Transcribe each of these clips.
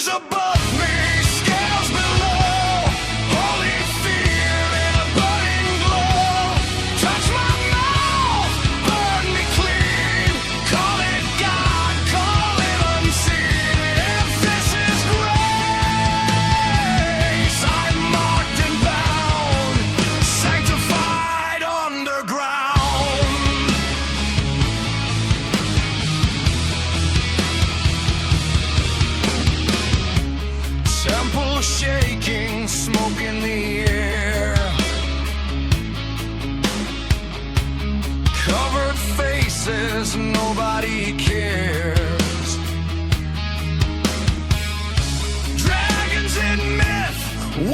wings above me, scales below. Holy fear in a burning glow. Touch my mouth, burn me clean. Call it God, call it unseen. If this is grace, I'm marked and bound, sanctified underground. Temple shaking, smoke in the air. Covered faces, nobody cares. Dragons in myth,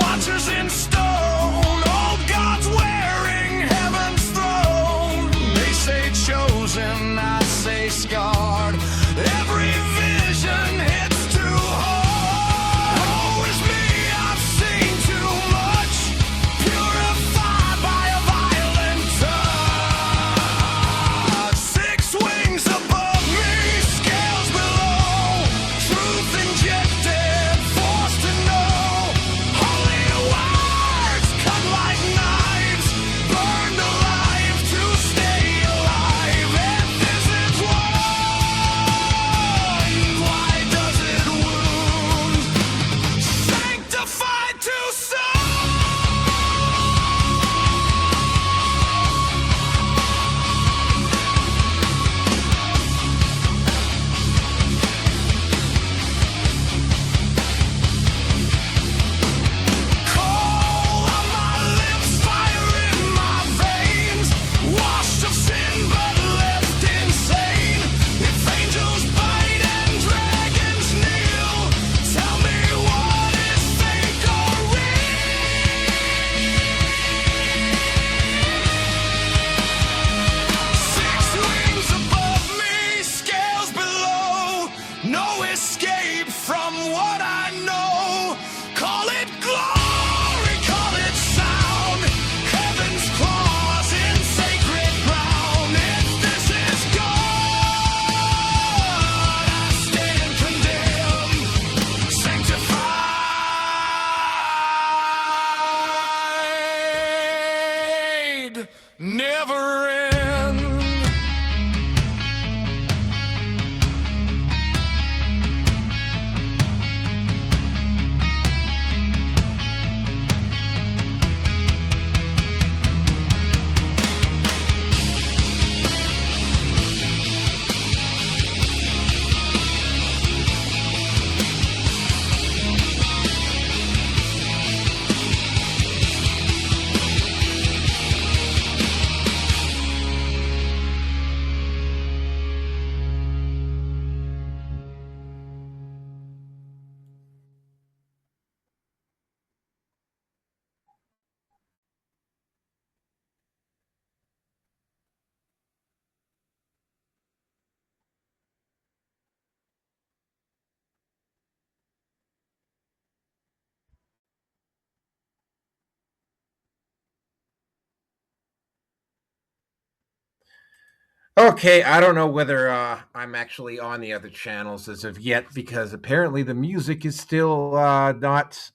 watchers in stone. Old gods wearing heaven's throne. They say chosen, I say scarred. Every vision hits too hard. Woe is me, I've seen too much. Purified by a violent touch. Six wings above me, scales below. Truth injected, forced to know. Holy words cut like knives, burned alive to stay alive. If this is one, why does it wound? Sanctified too soon. Coal on my lips, fire in my veins. Washed of sin but left insane. If angels bite and dragons kneel, tell me what is fake or real. Six wings above me, scales below. No escape from what I know. Call it glory, call it sound. Heaven's claws in sacred ground. If this is God, I stand condemned, sanctified, never end. Okay, I don't know whether I'm actually on the other channels as of yet because apparently the music is still not.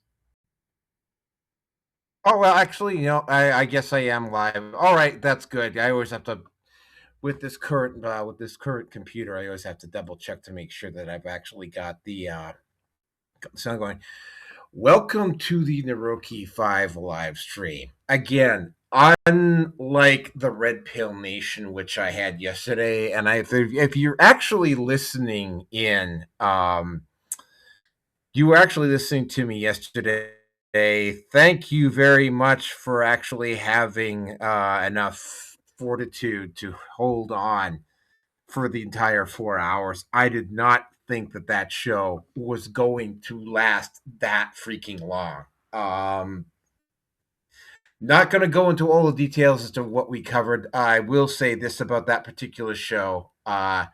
Oh well, actually, I guess I am live. All right, that's good. I always have to with this current computer. I always have to double check to make sure that I've actually got the sound going. Welcome to the Neroke 5 live stream. Again, unlike the Red Pill Nation, which I had yesterday, and if you're actually listening in, you were actually listening to me yesterday. Thank you very much for actually having enough fortitude to hold on for the entire 4 hours. I did not think that show was going to last that freaking long. Not going to go into all the details as to what we covered. I will say this about that particular show. The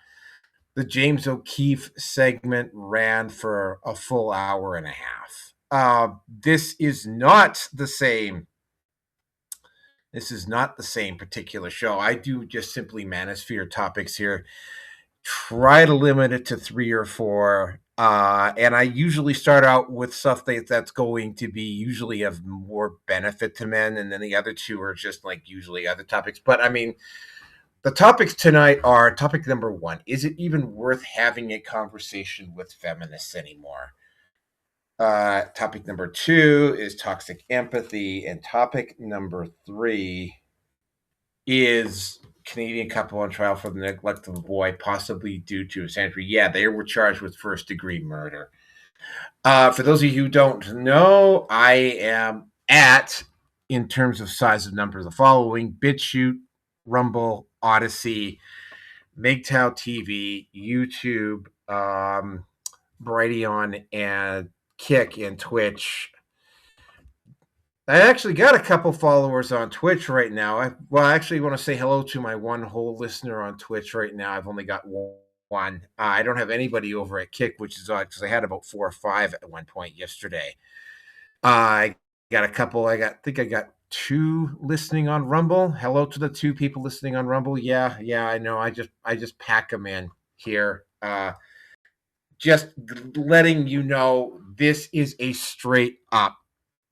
James O'Keefe segment ran for a full hour and a half. This is not the same. This is not the same particular show. I do just simply manosphere topics here. Try to limit it to 3 or 4. And I usually start out with stuff that's going to be usually of more benefit to men, and then the other two are just like usually other topics. But I mean, the topics tonight are topic number one: is it even worth having a conversation with feminists anymore? Topic number two is toxic empathy, and topic number three is Canadian couple on trial for the neglect of a boy, possibly due to Misandry. Yeah, they were charged with first degree murder. For those of you who don't know, I am at, in terms of size of numbers, the following: BitChute, Rumble, Odyssey, MGTOW TV, YouTube, Brighteon, and Kick and Twitch. I actually got a couple followers on Twitch right now. I actually want to say hello to my one whole listener on Twitch right now. I've only got one. I don't have anybody over at Kick, which is odd because I had about 4 or 5 at one point yesterday. I got a couple. I think I got 2 listening on Rumble. Hello to the 2 people listening on Rumble. Yeah, I know. I just pack them in here. Just letting you know, this is a straight up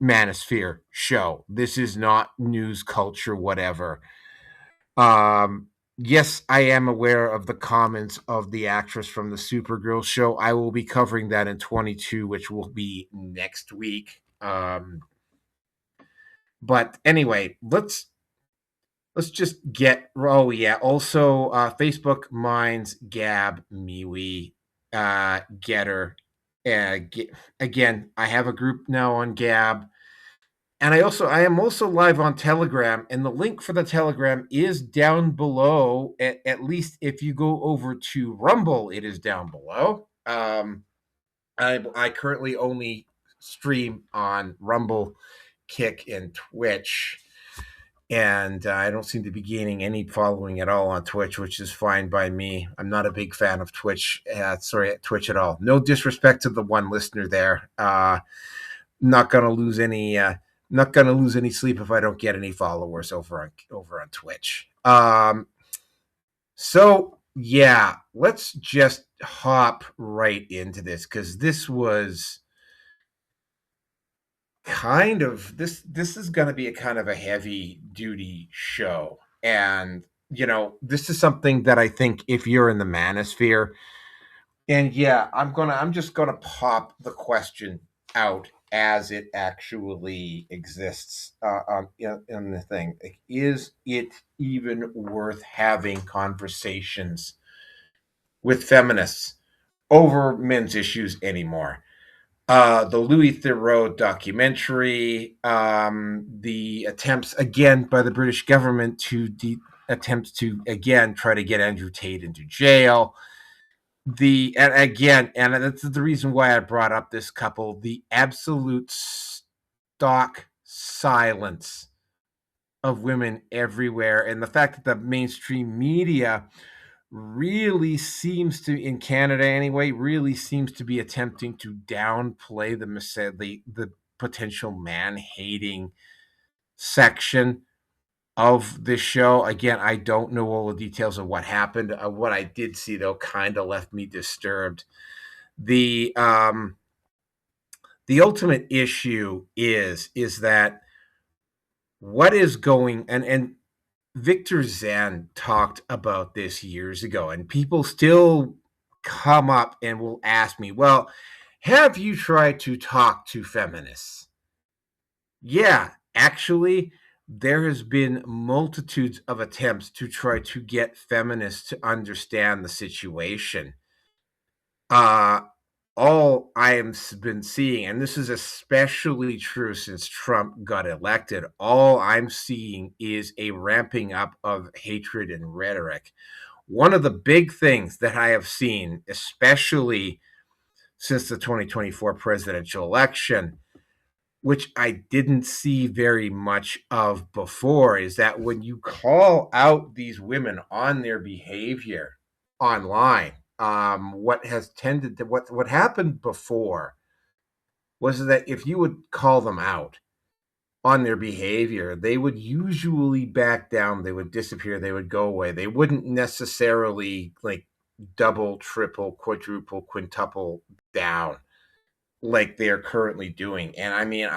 manosphere show. This is not news culture, whatever. Yes, I am aware of the comments of the actress from the Supergirl show. I will be covering that in 22, which will be next week. But anyway, let's just get. Oh yeah, also Facebook, Minds, Gab, MeWe, Getter. Again, I have a group now on Gab. And I am also live on Telegram, and the link for the Telegram is down below. At least if you go over to Rumble, it is down below. I currently only stream on Rumble, Kick, and Twitch, and I don't seem to be gaining any following at all on Twitch, which is fine by me. I'm not a big fan of Twitch. Twitch at all. No disrespect to the one listener there. Not gonna lose any. Not gonna lose any sleep if I don't get any followers over on Twitch. So yeah, let's just hop right into this, because this was kind of this is going to be a kind of a heavy duty show, and this is something that I think, if you're in the manosphere, and yeah, I'm just gonna pop the question out as it actually exists in the thing. Like, is it even worth having conversations with feminists over men's issues anymore? The Louis Theroux documentary, the attempts again by the British government to attempts to again try to get Andrew Tate into jail. And that's the reason why I brought up this couple, the absolute stock silence of women everywhere, and the fact that the mainstream media really seems to, in Canada anyway, really seems to be attempting to downplay the potential man-hating section of this show. Again, I don't know all the details of what happened. What I did see, though, kind of left me disturbed. The ultimate issue is that what is going, and Victor Zen talked about this years ago, and people still come up and will ask me, well, have you tried to talk to feminists? Yeah, actually, there has been multitudes of attempts to try to get feminists to understand the situation. All I have been seeing, and this is especially true since Trump got elected, all I'm seeing is a ramping up of hatred and rhetoric. One of the big things that I have seen, especially since the 2024 presidential election, which I didn't see very much of before, is that when you call out these women on their behavior online, what happened before was that if you would call them out on their behavior, they would usually back down, they would disappear, they would go away. They wouldn't necessarily like double, triple, quadruple, quintuple down like they're currently doing. And I mean,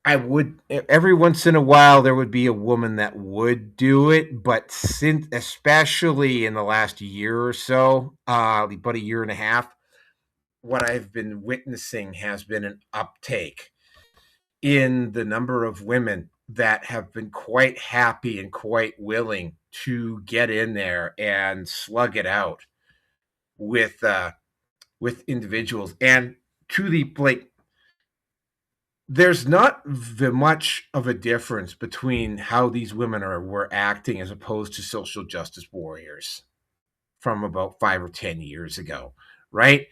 I would every once in a while there would be a woman that would do it, but since especially in the last year or so, about a year and a half, what I've been witnessing has been an uptake in the number of women that have been quite happy and quite willing to get in there and slug it out with individuals. And to the like, there's not much of a difference between how these women were acting as opposed to social justice warriors from about 5 or 10 years ago, right?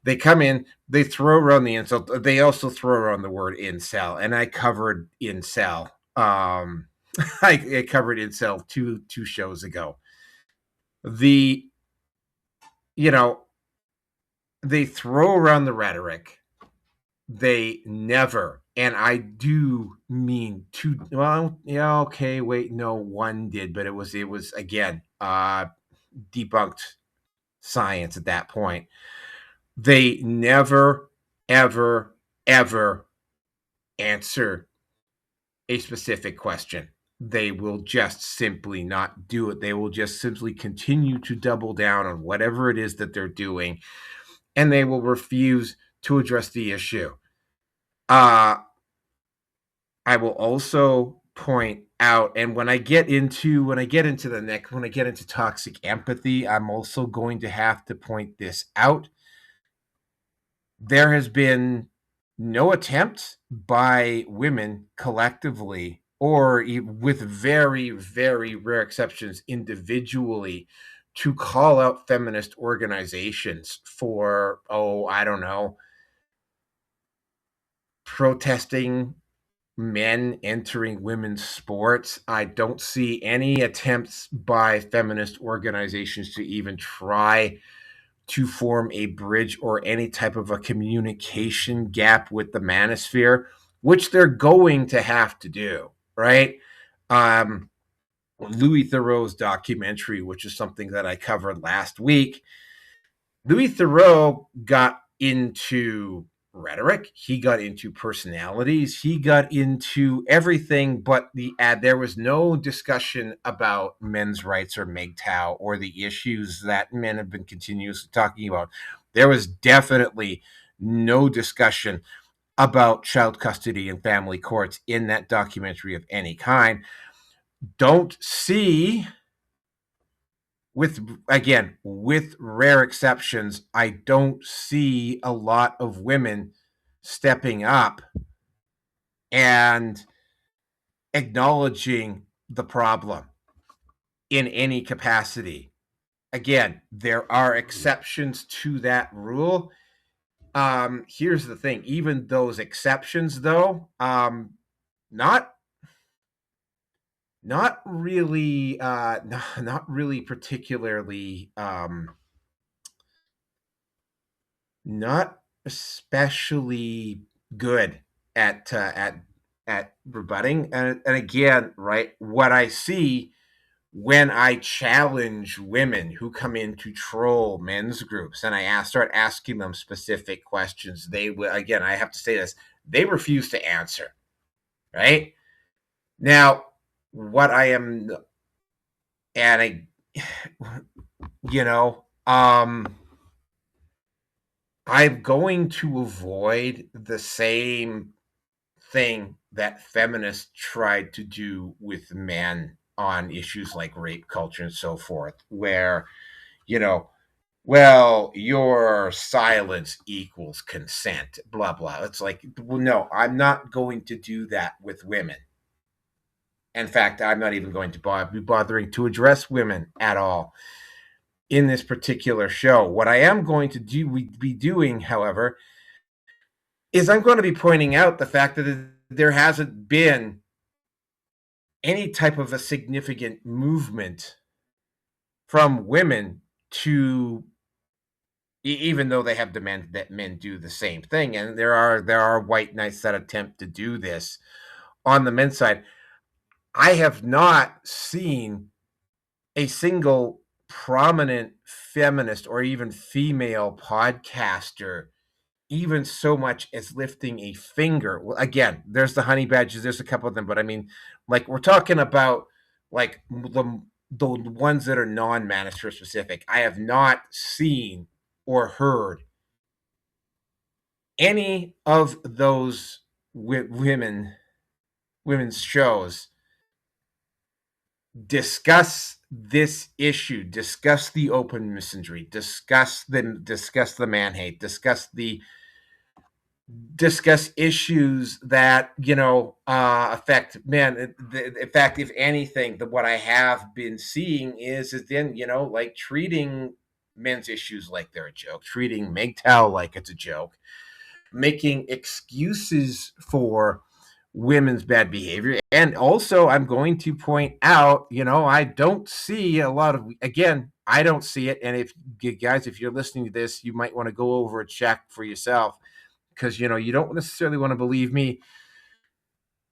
They come in, they throw around the insult. They also throw around the word incel, and I covered incel. I covered incel two shows ago. The you know they throw around the rhetoric. They never, and I do mean two. Well, yeah, okay, wait, no, one did, but it was again debunked science at that point. They never, ever, ever answer a specific question. They will just simply not do it. They will just simply continue to double down on whatever it is that they're doing, and they will refuse to address the issue. I will also point out, and when I get into toxic empathy, I'm also going to have to point this out. There has been no attempt by women collectively, or with very, very rare exceptions, individually, to call out feminist organizations for, oh, I don't know, protesting men entering women's sports. I don't see any attempts by feminist organizations to even try to form a bridge or any type of a communication gap with the manosphere, which they're going to have to do, right? Um, Louis Theroux's documentary, which is something that I covered last week, Louis Theroux got into rhetoric, he got into personalities, he got into everything, but there was no discussion about men's rights or MGTOW or the issues that men have been continuously talking about. There was definitely no discussion about child custody and family courts in that documentary of any kind. Don't see, with rare exceptions, I don't see a lot of women stepping up and acknowledging the problem in any capacity. Again, there are exceptions to that rule. Here's the thing: even those exceptions, though, not not really, not really particularly, not especially good at rebutting. And again, right, what I see when I challenge women who come in to troll men's groups and start asking them specific questions, they will, again, I have to say this, they refuse to answer, right? Now, what I am, and I, you know, I'm going to avoid the same thing that feminists tried to do with men on issues like rape culture and so forth, where, you know, well, your silence equals consent, blah, blah. It's like, well, no, I'm not going to do that with women. In fact, I'm not even going to be bothering to address women at all in this particular show. What I am going to be doing, however, is I'm going to be pointing out the fact that there hasn't been any type of a significant movement from women to, even though they have demanded that men do the same thing, and there are white knights that attempt to do this on the men's side. I have not seen a single prominent feminist or even female podcaster even so much as lifting a finger. Well, again, there's the honey badgers, there's a couple of them, but I mean, like, we're talking about like the ones that are non-manosphere specific. I have not seen or heard any of those women's shows discuss this issue, discuss the open misandry, discuss the man hate, discuss issues that affect men. In fact, if anything, what I have been seeing is then like treating men's issues like they're a joke, treating MGTOW like it's a joke, making excuses for women's bad behavior. And also, I'm going to point out, I don't see a lot of, again, I don't see it. And if guys, if you're listening to this, you might want to go over and check for yourself, because you don't necessarily want to believe me.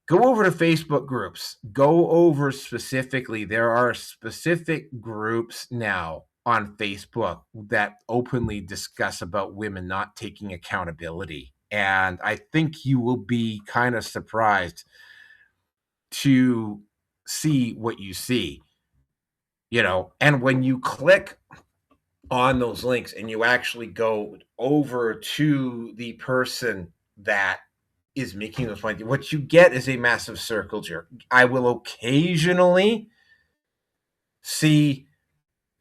Go over to Facebook groups. Go over specifically. There are specific groups now on Facebook that openly discuss about women not taking accountability. And I think you will be kind of surprised to see what you see. And when you click on those links and you actually go over to the person that is making those points, what you get is a massive circle jerk. I will occasionally see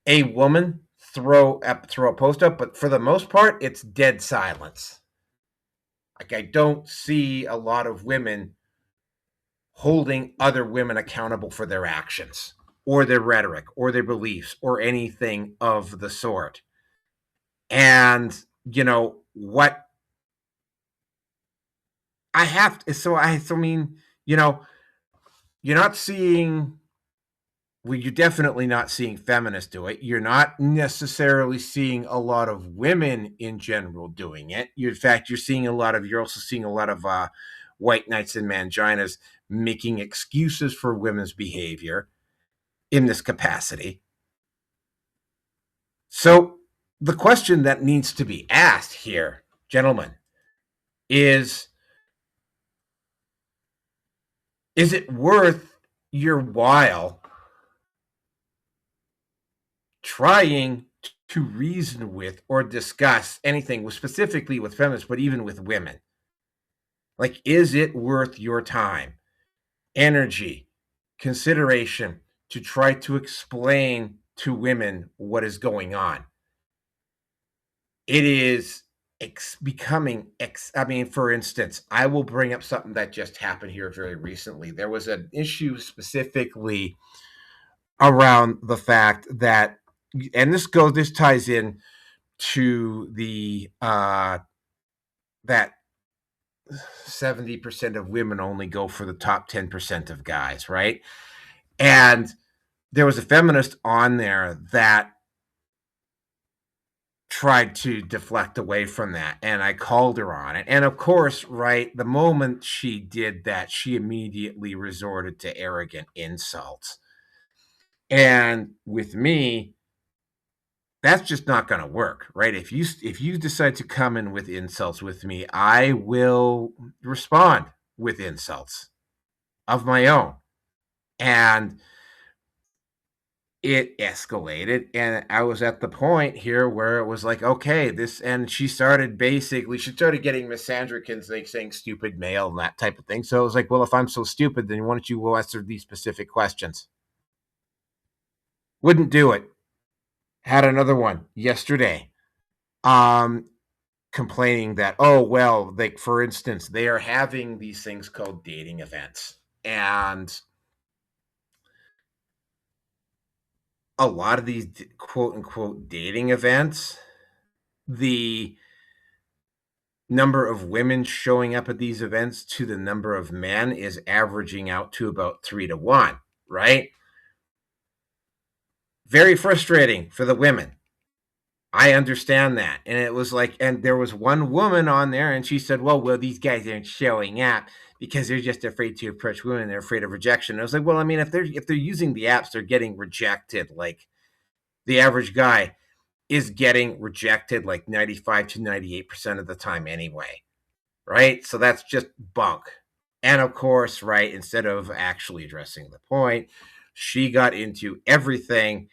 a woman throw a post up, but for the most part, it's dead silence. Like, I don't see a lot of women holding other women accountable for their actions or their rhetoric or their beliefs or anything of the sort. And what I have to, so I mean, you're not seeing, well, you're definitely not seeing feminists do it. You're not necessarily seeing a lot of women in general doing it. In fact, you're also seeing a lot of white knights and manginas making excuses for women's behavior in this capacity. So the question that needs to be asked here, gentlemen, is it worth your while trying to reason with or discuss anything specifically with feminists, but even with women? Like, is it worth your time, energy, consideration to try to explain to women what is going on? It is becoming, I mean, for instance, I will bring up something that just happened here very recently. There was an issue specifically around the fact that, and this ties in to the that 70% of women only go for the top 10% of guys, right? And there was a feminist on there that tried to deflect away from that, and I called her on it. And of course, right, the moment she did that, she immediately resorted to arrogant insults. And with me, that's just not going to work, right? If you decide to come in with insults with me, I will respond with insults of my own. And it escalated, and I was at the point here where it was like, okay, and she started getting misandric and saying stupid male and that type of thing. So I was like, well, if I'm so stupid, then why don't you answer these specific questions? Wouldn't do it. Had another one yesterday, complaining that, oh, well, like, for instance, they are having these things called dating events, and a lot of these quote unquote dating events, the number of women showing up at these events to the number of men is averaging out to about 3-1, right? Very frustrating for the women. I understand that. And it was like, and there was one woman on there, and she said, well, these guys aren't showing up because they're just afraid to approach women. They're afraid of rejection. I was like, well, I mean, if they're using the apps, they're getting rejected like The average guy is getting rejected like 95 to 98% of the time anyway, right? So that's just bunk. And of course, right, instead of actually addressing the point, she got into everything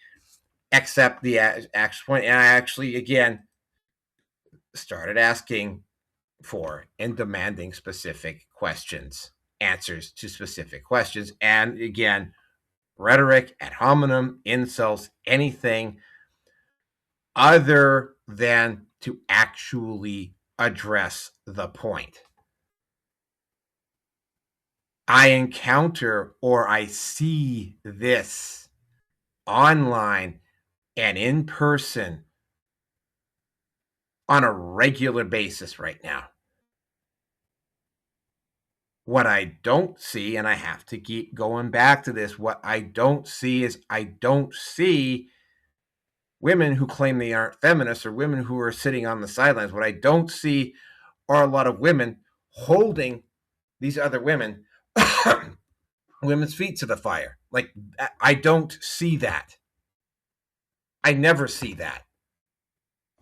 except the actual point. And I actually, again, started asking for and demanding specific questions, answers to specific questions. And again, rhetoric, ad hominem, insults, anything other than to actually address the point. I encounter or I see this online and in person on a regular basis right now. What I don't see, and I have to keep going back to this, what I don't see is I don't see women who claim they aren't feminists or women who are sitting on the sidelines. What I don't see are a lot of women holding these other women, women's feet to the fire. Like, I don't see that. I never see that,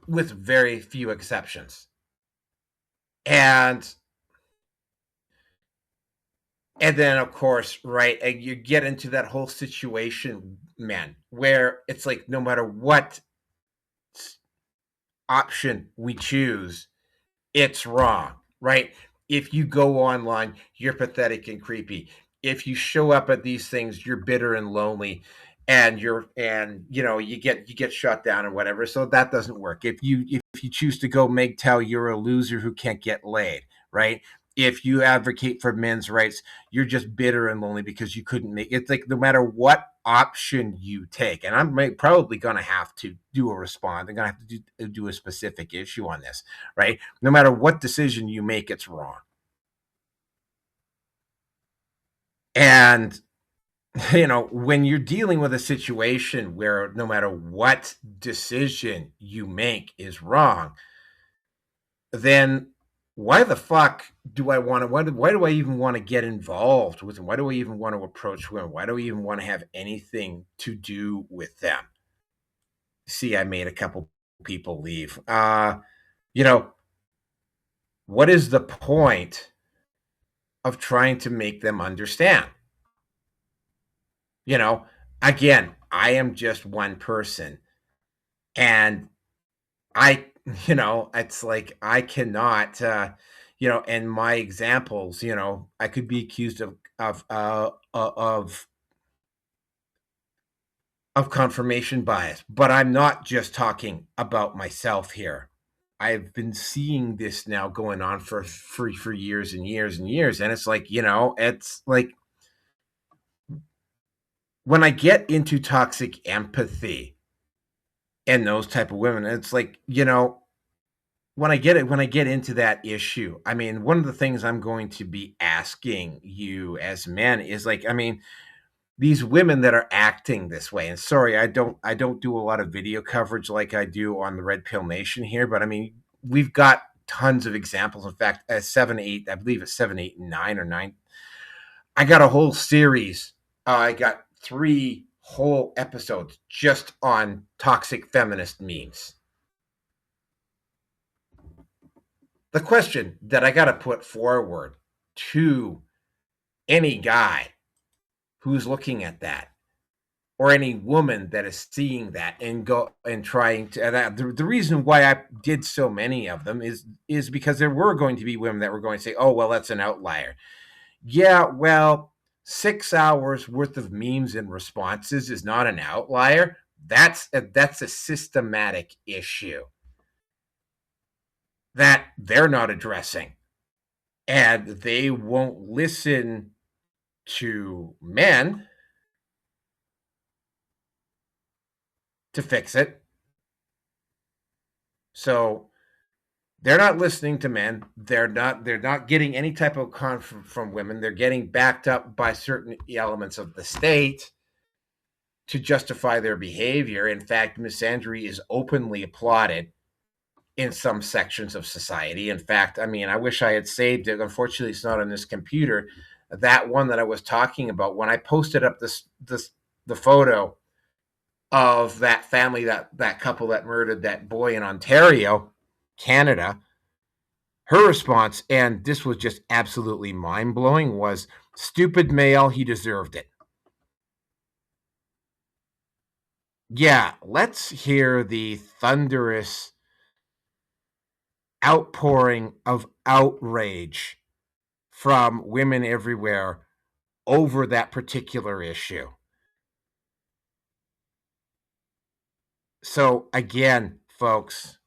with very few exceptions. And then of course, right, and you get into that whole situation, man, where it's like no matter what option we choose, it's wrong, right? If you go online, you're pathetic and creepy. If you show up at these things, you're bitter and lonely, and you get shut down and whatever. So that doesn't work. If you choose to go MGTOW, you're a loser who can't get laid, right? If you advocate for men's rights, you're just bitter and lonely because you couldn't make it. It's like no matter what option you take, and I'm probably going to have to do a response. I'm going to have to do a specific issue on this, right? No matter what decision you make, it's wrong. And when you're dealing with a situation where no matter what decision you make is wrong, then why the fuck do I want to? Why do I even want to get involved with them? Why do I even want to approach women? Why do I even want to have anything to do with them? See, I made a couple people leave. What is the point of trying to make them understand? You know, again, I am just one person, and I, it's like I cannot, in my examples, I could be accused of confirmation bias, but I'm not just talking about myself here. I've been seeing this now going on for years and years and years, and it's like it's like when I get into toxic empathy and those type of women, it's like when I get into that issue, I mean, one of the things I'm going to be asking you as men is like, I mean, these women that are acting this way, and sorry, I don't do a lot of video coverage like I do on the Red Pill Nation here, but I mean, we've got tons of examples. In fact, at 7, 8, I believe it's 7, 8, and 9 or 9. I got a whole series. I got 3 whole episodes just on toxic feminist memes. The question that I got to put forward to any guy who's looking at that, or any woman that is seeing that and go and trying to, and the reason why I did so many of them is because there were going to be women that were going to say, oh well, that's an outlier. Yeah, well, 6 hours worth of memes and responses is not an outlier. That's a systematic issue that they're not addressing, and they won't listen to men to fix it. So they're not listening to men. They're not getting any type of from women. They're getting backed up by certain elements of the state to justify their behavior. In fact, misandry is openly applauded in some sections of society. In fact, I mean, I wish I had saved it. Unfortunately, it's not on this computer. That one that I was talking about, when I posted up the photo of that family, that couple that murdered that boy in Ontario, Canada, her response, and this was just absolutely mind-blowing, was stupid male, he deserved it. Yeah, let's hear the thunderous outpouring of outrage from women everywhere over that particular issue. So, again, folks,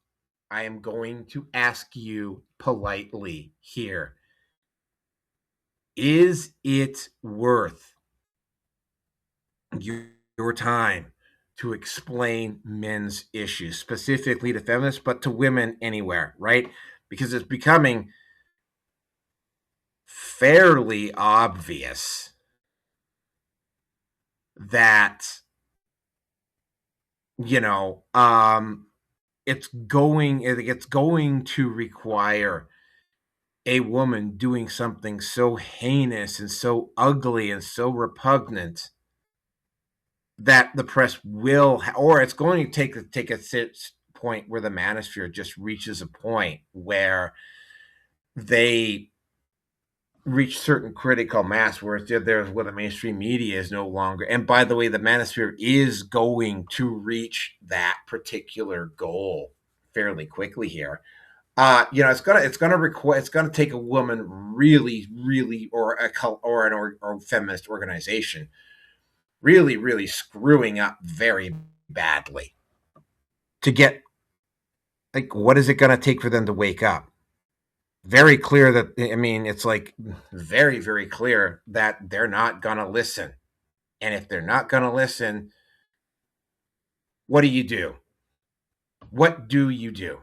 I am going to ask you politely here, is it worth your time to explain men's issues, specifically to feminists, but to women anywhere, right? Because it's becoming fairly obvious that, you know, it's going to require a woman doing something so heinous and so ugly and so repugnant that the press will, or it's going to take a point where the manosphere just reaches a point where they reach certain critical mass where there's what the mainstream media is no longer. And by the way, the manosphere is going to reach that particular goal fairly quickly here. It's gonna take a woman really, really, or a cult or or feminist organization really, really screwing up very badly to get, like, what is it gonna take for them to wake up? Very clear that, I mean, it's like very, very clear that they're not gonna listen. And if they're not gonna listen, what do you do? What do you do?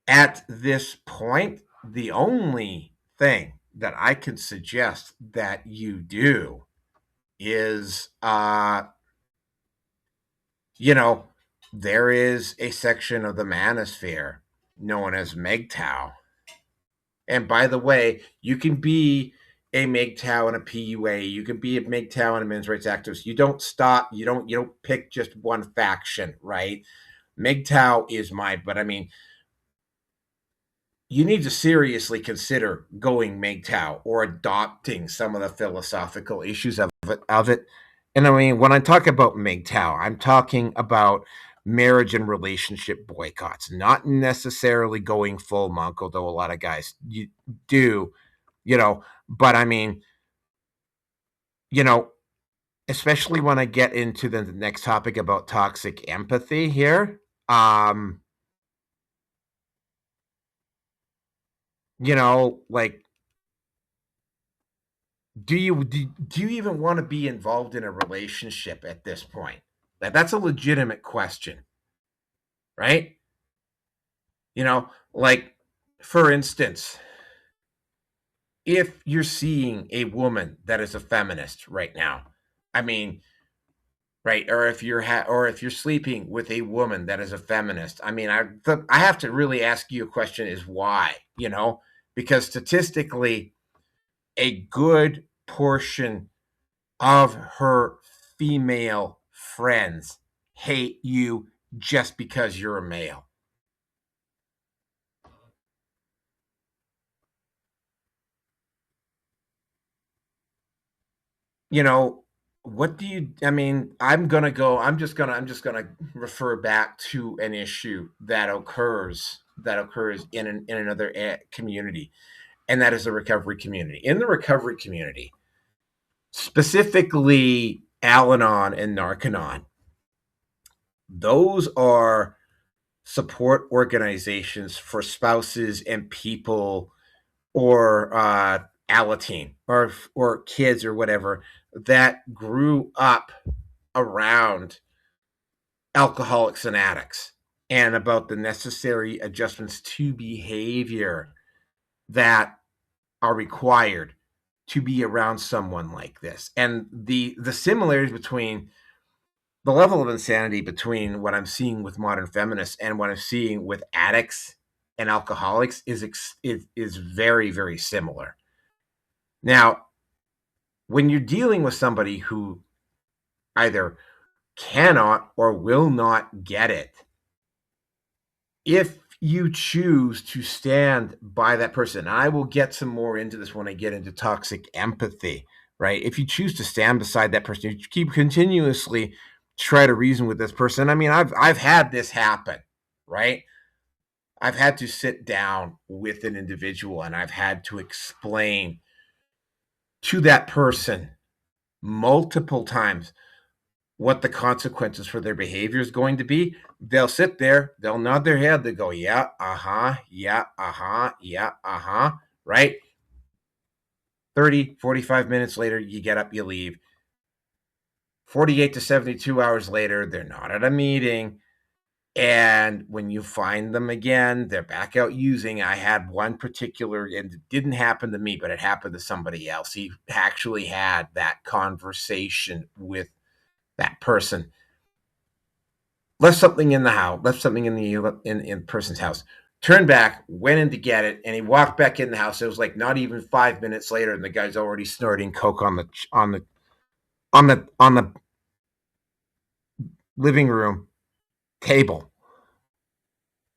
At this point, the only thing that I can suggest that you do is, you know, there is a section of the manosphere known as MGTOW. And by the way, you can be a MGTOW and a PUA. You can be a MGTOW and a men's rights activist. You don't stop. You don't pick just one faction, right? MGTOW is but I mean, you need to seriously consider going MGTOW or adopting some of the philosophical issues of it. And I mean, when I talk about MGTOW, I'm talking about marriage and relationship boycotts, not necessarily going full monk, although a lot of guys do, but I mean, you know, especially when I get into the next topic about toxic empathy here, like, do you even want to be involved in a relationship at this point? That's a legitimate question, right? Like, for instance, if you're seeing a woman that is a feminist right now, I mean, right, or if you're sleeping with a woman that is a feminist, I mean, I have to really ask you a question: is why? Because statistically, a good portion of her female friends hate you just because you're a male. You know, what do you I mean, I'm just going to refer back to an issue that occurs in another community, and that is the recovery community. In the recovery community, specifically Al-Anon and Narcanon, those are support organizations for spouses and people, or Alateen, or kids or whatever, that grew up around alcoholics and addicts, and about the necessary adjustments to behavior that are required to be around someone like this, and the similarities between the level of insanity between what I'm seeing with modern feminists and what I'm seeing with addicts and alcoholics is very, very similar. Now, when you're dealing with somebody who either cannot or will not get it. If you choose to stand by that person, I will get some more into this when I get into toxic empathy, right? If you choose to stand beside that person, you keep continuously try to reason with this person. I mean, I've had this happen, right? I've had to sit down with an individual and I've had to explain to that person multiple times what the consequences for their behavior is going to be. They'll sit there, they'll nod their head, they go, yeah, uh-huh, yeah, uh-huh, yeah, uh-huh, right? 30, 45 minutes later, you get up, you leave. 48 to 72 hours later, they're not at a meeting. And when you find them again, they're back out using. I had one particular, and it didn't happen to me, but it happened to somebody else. He actually had that conversation with that person, left something in the house, left something in the in person's house, turned back, went in to get it, and he walked back in the house. It was like not even 5 minutes later, and the guy's already snorting coke on the living room table.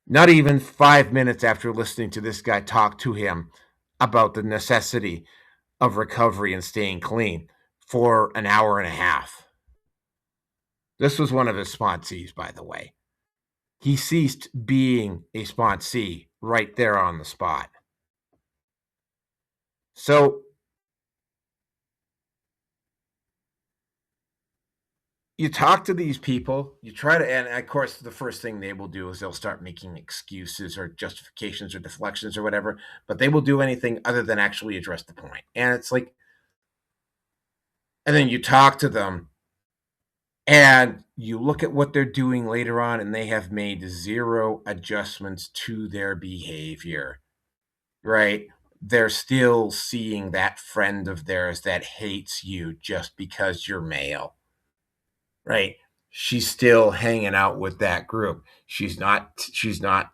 Not even 5 minutes after listening to this guy talk to him about the necessity of recovery and staying clean for an hour and a half. This was one of his sponsees, by the way. He ceased being a sponsee right there on the spot. So you talk to these people, you try to, and of course, the first thing they will do is they'll start making excuses or justifications or deflections or whatever, but they will do anything other than actually address the point. And it's like, and then you talk to them and you look at what they're doing later on, and they have made zero adjustments to their behavior, right? They're still seeing that friend of theirs that hates you just because you're male, right? She's still hanging out with that group. She's not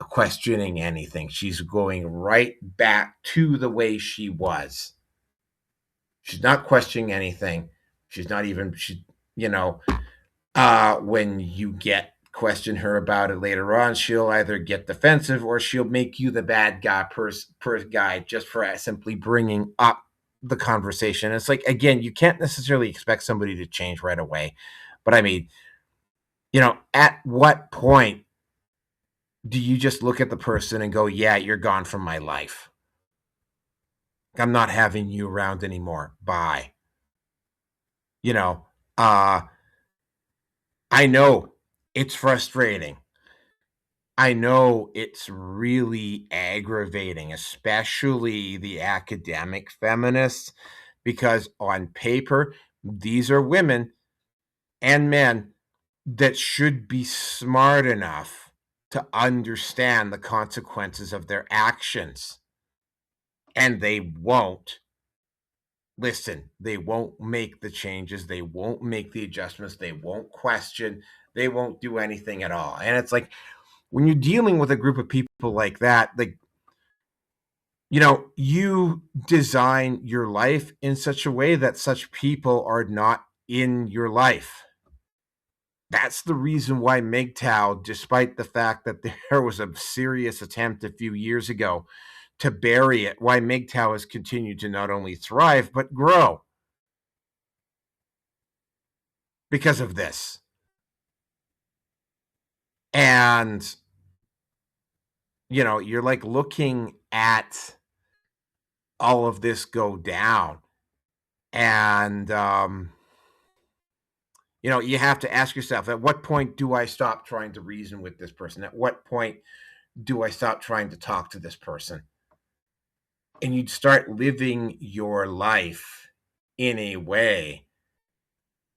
questioning anything. She's going right back to the way she was. She's not questioning anything. She's not even she you know, when you get question her about it later on, she'll either get defensive or she'll make you the bad guy per guy just for simply bringing up the conversation. It's like, again, you can't necessarily expect somebody to change right away, but I mean, at what point do you just look at the person and go, yeah, you're gone from my life, I'm not having you around anymore, bye. you know uh I know it's frustrating. I know it's really aggravating, especially the academic feminists, because on paper, these are women and men that should be smart enough to understand the consequences of their actions. And they won't listen. They won't make the changes. They won't make the adjustments. They won't question. They won't do anything at all. And it's like, when you're dealing with a group of people like that, like, you design your life in such a way that such people are not in your life. That's the reason why MGTOW, despite the fact that there was a serious attempt a few years ago to bury it, why MGTOW has continued to not only thrive, but grow because of this. And, you're like looking at all of this go down. And, you have to ask yourself, at what point do I stop trying to reason with this person? At what point do I stop trying to talk to this person? And you'd start living your life in a way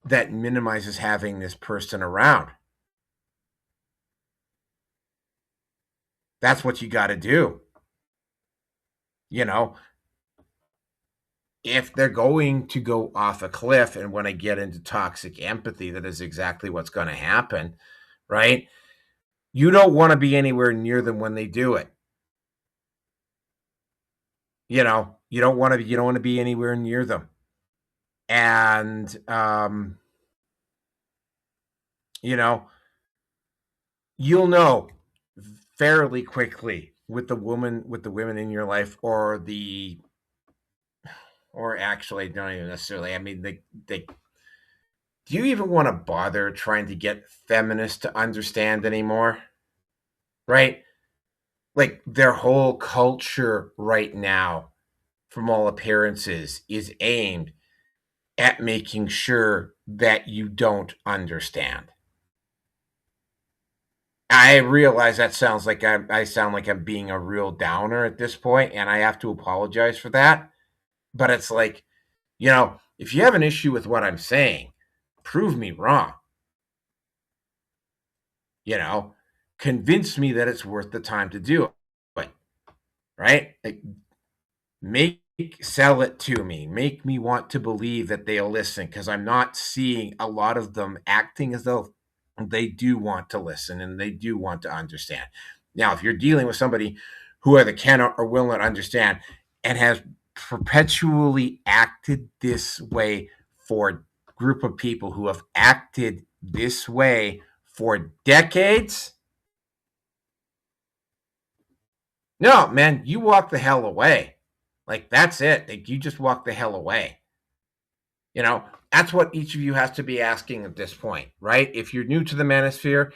that minimizes having this person around. That's what you got to do. You know, if they're going to go off a cliff, and when I get into toxic empathy, that is exactly what's going to happen, right? You don't want to be anywhere near them when they do it. You don't want to be anywhere near them. And you'll know fairly quickly with the women in your life, or actually don't even necessarily. I mean, they do you even want to bother trying to get feminists to understand anymore? Right? Like their whole culture right now, from all appearances, is aimed at making sure that you don't understand. I realize that sounds like I sound like I'm being a real downer at this point, and I have to apologize for that. But it's like, if you have an issue with what I'm saying, prove me wrong. Convince me that it's worth the time to do it. Right? Like, sell it to me. Make me want to believe that they'll listen, because I'm not seeing a lot of them acting as though they do want to listen and they do want to understand. Now, if you're dealing with somebody who either cannot or will not understand and has perpetually acted this way for a group of people who have acted this way for decades, no, man, you walk the hell away. Like, that's it. Like, you just walk the hell away. That's what each of you has to be asking at this point, right? If you're new to the manosphere,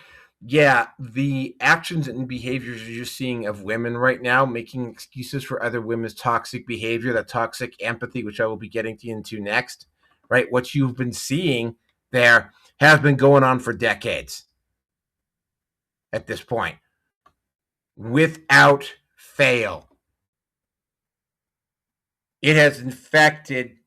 yeah, the actions and behaviors you're seeing of women right now, making excuses for other women's toxic behavior, that toxic empathy, which I will be getting into next, right? What you've been seeing there has been going on for decades at this point, without fail. It has infected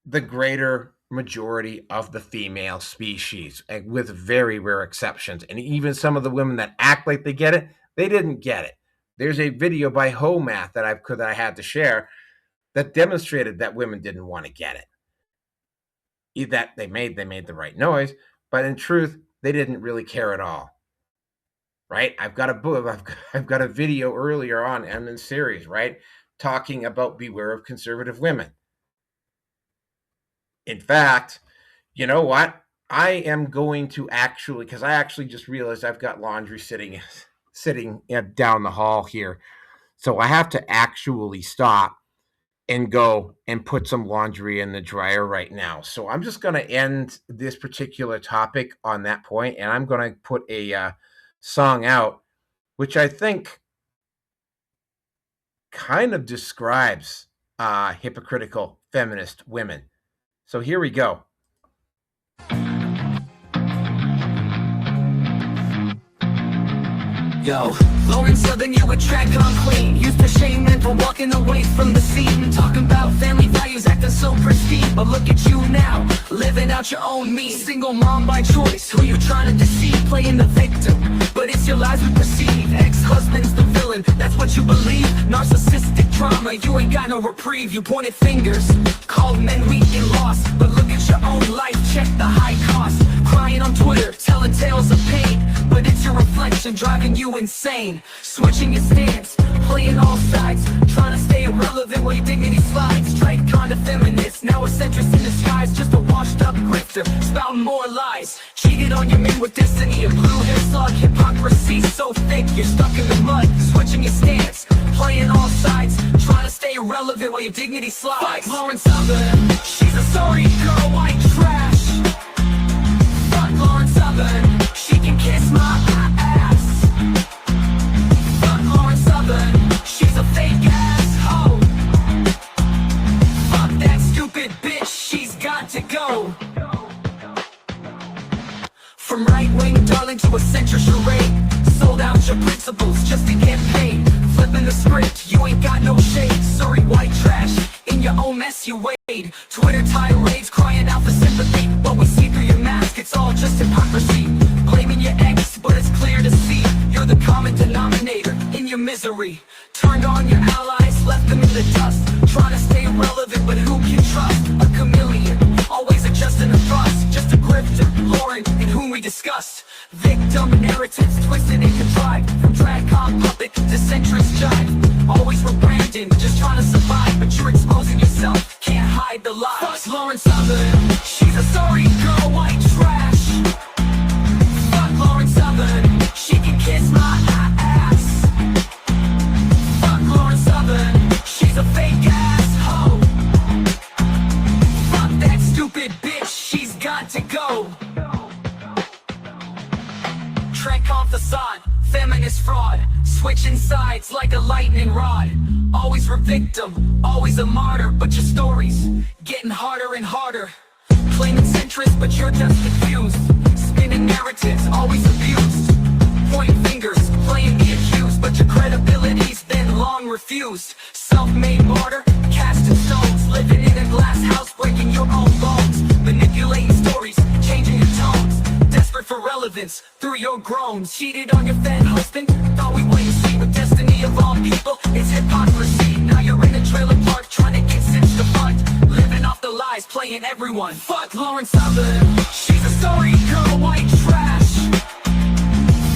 the greater majority of the female species, with very rare exceptions. And even some of the women that act like they get it, they didn't get it. There's a video by Homath that I had to share that demonstrated that women didn't want to get it. That they made the right noise, but in truth, they didn't really care at all. Right? I've got a video earlier on in the series, right, talking about beware of conservative women. In fact, you know what? I am going to because I actually just realized I've got laundry sitting down the hall here. So I have to actually stop and go and put some laundry in the dryer right now. So I'm just going to end this particular topic on that point, and I'm going to put a song out, which I think kind of describes hypocritical feminist women. So here we go. Yo, Lauren Southern, you attract unclean. Used to shame men for walking away from the scene. Talking about family values, acting so pristine. But look at you now, living out your own me. Single mom by choice, who you trying to deceive? Playing the victim, but it's your lies we perceive. Ex-husband's the villain, that's what you believe. Narcissistic trauma, you ain't got no reprieve. You pointed fingers, called men weak and lost. But look at your own life, check the high cost. Crying on Twitter, telling tales of pain. But it's your reflection driving you insane. Switching your stance, playing all sides. Trying to stay irrelevant while your dignity slides. Straight kind of feminist, now a centrist in disguise. Just a washed up grifter, spouting more lies. Cheated on your men with destiny and blue hair slug. Hypocrisy so thick, you're stuck in the mud. Switching your stance, playing all sides. Trying to stay irrelevant while your dignity slides. Fuck Lauren Southern, she's a sorry girl, white trash. Fuck Lauren Southern, she can kiss my ass. Fuck Lauren Southern, she's a fake ass hoe. Fuck that stupid bitch, she's got to go. From right-wing darling to a center charade. Sold out your principles just to get paid. Flipping the script, you ain't got no shade. Sorry, white trash, in your own mess you wade. Twitter tirades crying out for sympathy. What we see through your mask, it's all just hypocrisy. Blaming your ex, but it's clear to see you're the common denominator in your misery. Turned on your allies, left them in the dust. Trying to stay relevant, but who can trust? A chameleon, always adjusting a thrust. Just a grifter, Lauren, in whom we discussed. Victim narratives twisted and contrived. From drag con puppet to centrist jive. Always rebranding, just trying to survive. But you're exposing yourself, can't hide the lies. Fuck Lauren Southern, she's a sorry girl, white trash. is fraud, switching sides like a lightning rod. Always a victim, always a martyr, but your story's getting harder and harder. Claiming centrist, but you're just confused. Spinning narratives, always abused. Pointing fingers, playing the accused, but your credibility's been long refused. Self-made martyr, casting stones, living in a glass house, breaking your own bones. Manipulating stories, changing your tones, desperate for relevance through your groans. Cheated on your fan husband, thought we wait and see the destiny of all people. It's hypocrisy. Now you're in a trailer park trying to get cinched to fund, living off the lies, playing everyone. Fuck Lauren Southern, she's a sorry girl, white trash.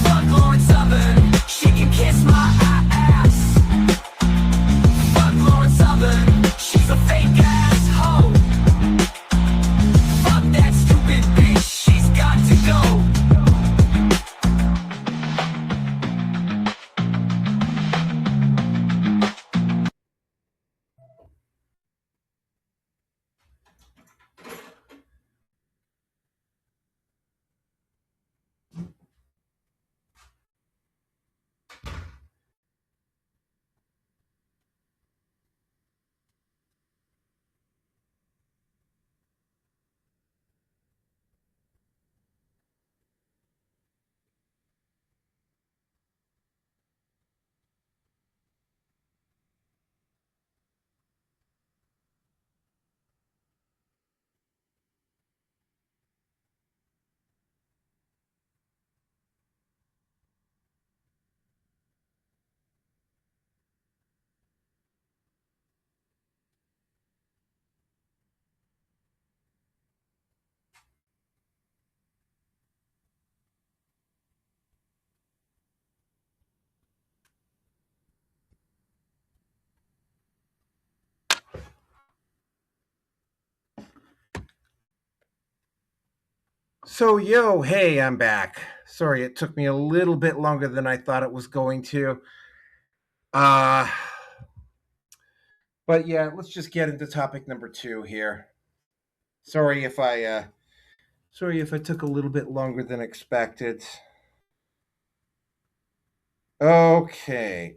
Fuck Lauren Southern, she can kiss my ass. Fuck Lauren Southern, she's a fake ass hoe. Fuck that stupid bitch, she's got to go. So, yo, hey, I'm back. Sorry, it took me a little bit longer than I thought it was going to. Uh, but yeah, let's just get into topic number 2 here. Sorry if I took a little bit longer than expected. Okay.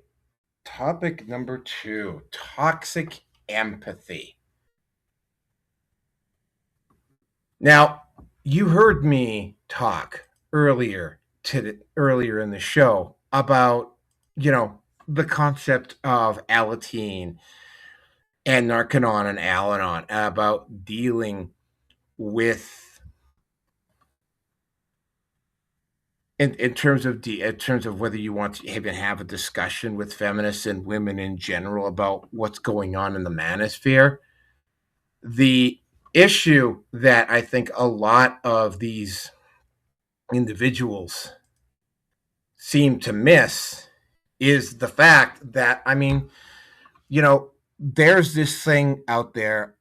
Topic number 2, toxic empathy. Now, you heard me talk earlier in the show about, the concept of Alateen and Narcanon and Al-Anon, about dealing with in terms of whether you want to even have a discussion with feminists and women in general about what's going on in the manosphere. The issue that I think a lot of these individuals seem to miss is the fact that, there's this thing out there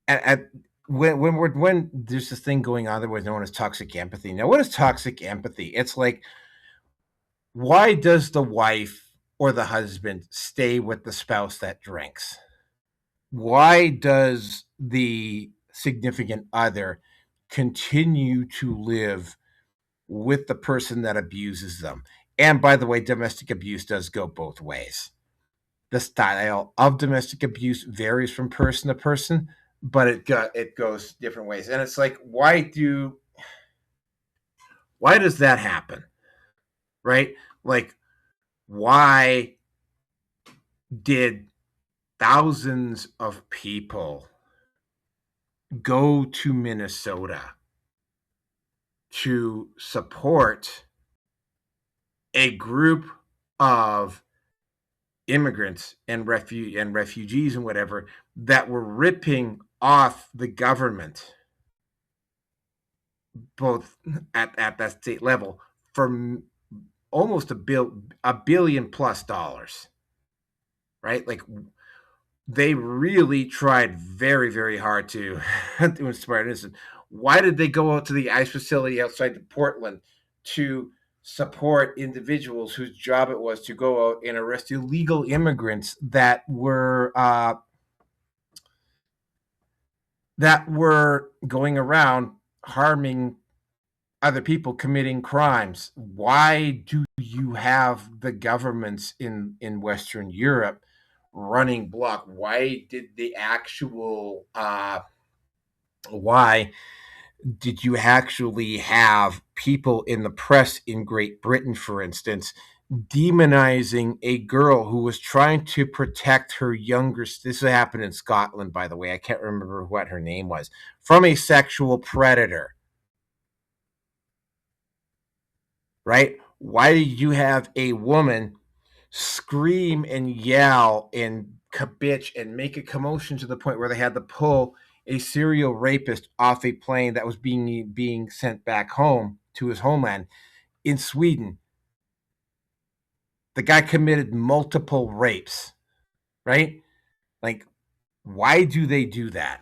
at when there's this thing going on that was known as toxic empathy. Now, what is toxic empathy? It's like, why does the wife or the husband stay with the spouse that drinks? Why does the significant other continue to live with the person that abuses them? And by the way, domestic abuse does go both ways. The style of domestic abuse varies from person to person, but it goes different ways. And it's like, why does that happen? Right? Like, why did thousands of people go to Minnesota to support a group of immigrants and refugees and whatever that were ripping off the government, both at that state level, for almost a billion plus dollars, right? Like, they really tried very, very hard to to inspire this. Why did they go out to the ICE facility outside of Portland to support individuals whose job it was to go out and arrest illegal immigrants that were going around harming other people committing crimes. Why do you have the governments in Western Europe running block? Why did the actual why did you actually have people in the press in Great Britain, for instance, demonizing a girl who was trying to protect her younger? This happened in Scotland, by the way. I can't remember what her name was, from a sexual predator. Right? Why did you have a woman scream and yell and bitch and make a commotion to the point where they had to pull a serial rapist off a plane that was being sent back home to his homeland in Sweden? The guy committed multiple rapes, right? Like, why do they do that?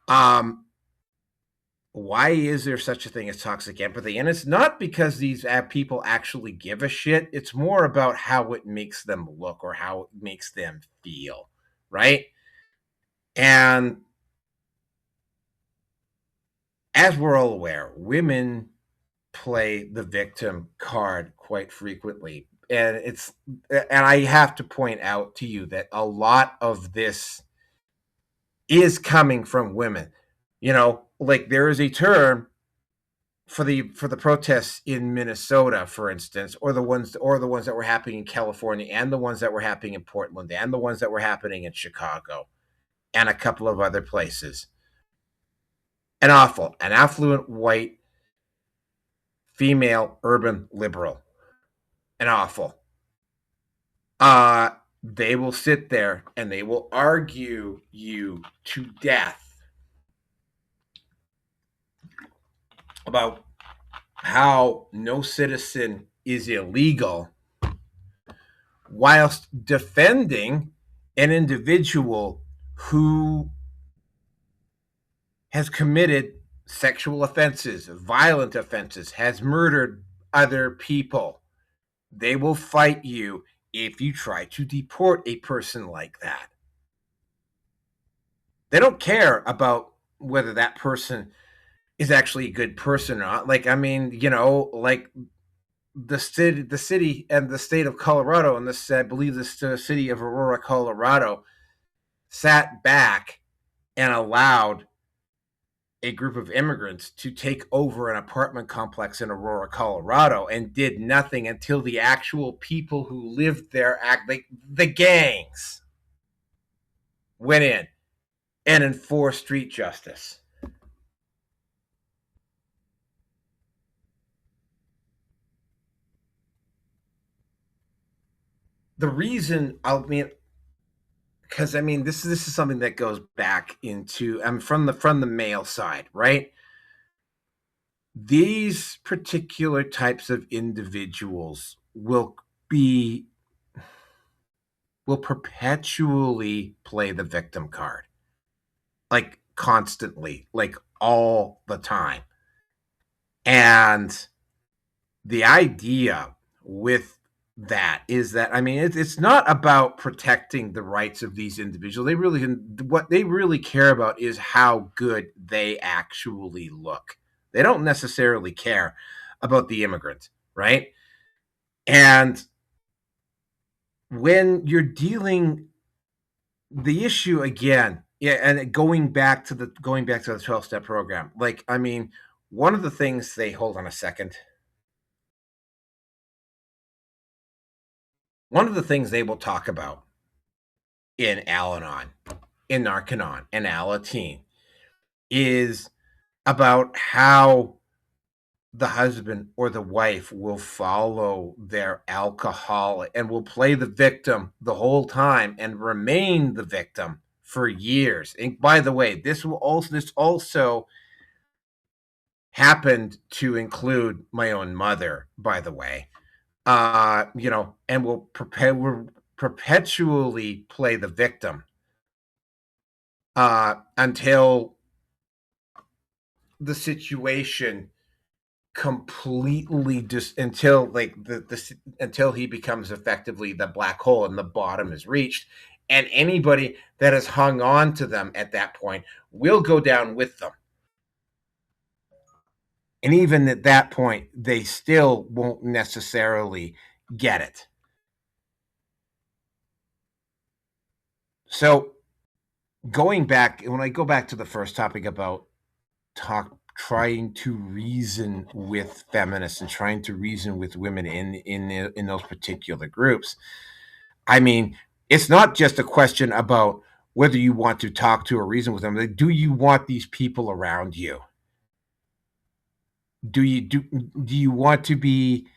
Um, why is there such a thing as toxic empathy? And it's not because these people actually give a shit. It's more about how it makes them look or how it makes them feel, right? And as we're all aware, women play the victim card quite frequently. And I have to point out to you that a lot of this is coming from women. Like there is a term for the protests in Minnesota, for instance, or the ones that were happening in California, and the ones that were happening in Portland, and the ones that were happening in Chicago, and a couple of other places. An affluent white female urban liberal. An awful. They will sit there and they will argue you to death about how no citizen is illegal, whilst defending an individual who has committed sexual offenses, violent offenses, has murdered other people. They will fight you if you try to deport a person like that. They don't care about whether that person is actually a good person or not. Like, I mean, like the city and the state of Colorado, and this, I believe, the city of Aurora, Colorado, sat back and allowed a group of immigrants to take over an apartment complex in Aurora, Colorado, and did nothing until the actual people who lived there, the gangs, went in and enforced street justice. The reason, because this is something that goes back into from the male side, right? These particular types of individuals will perpetually play the victim card, like constantly, like all the time. And the idea with that is that, it's not about protecting the rights of these individuals. What they really care about is how good they actually look. They don't necessarily care about the immigrant, right? And when you're dealing the issue again, yeah, and going back to the 12-step program, one of the things they hold on a second. One of the things they will talk about in Al-Anon, in Narcanon, and Alateen is about how the husband or the wife will follow their alcoholic and will play the victim the whole time and remain the victim for years. And by the way, this also happened to include my own mother, by the way. And will perpetually play the victim until the situation completely until until he becomes effectively the black hole and the bottom is reached, and anybody that has hung on to them at that point will go down with them. And even at that point, they still won't necessarily get it. So going back, when I go back to the first topic about trying to reason with feminists and trying to reason with women in those particular groups, I mean, it's not just a question about whether you want to talk to or reason with them. Like, do you want these people around you? Do you want to be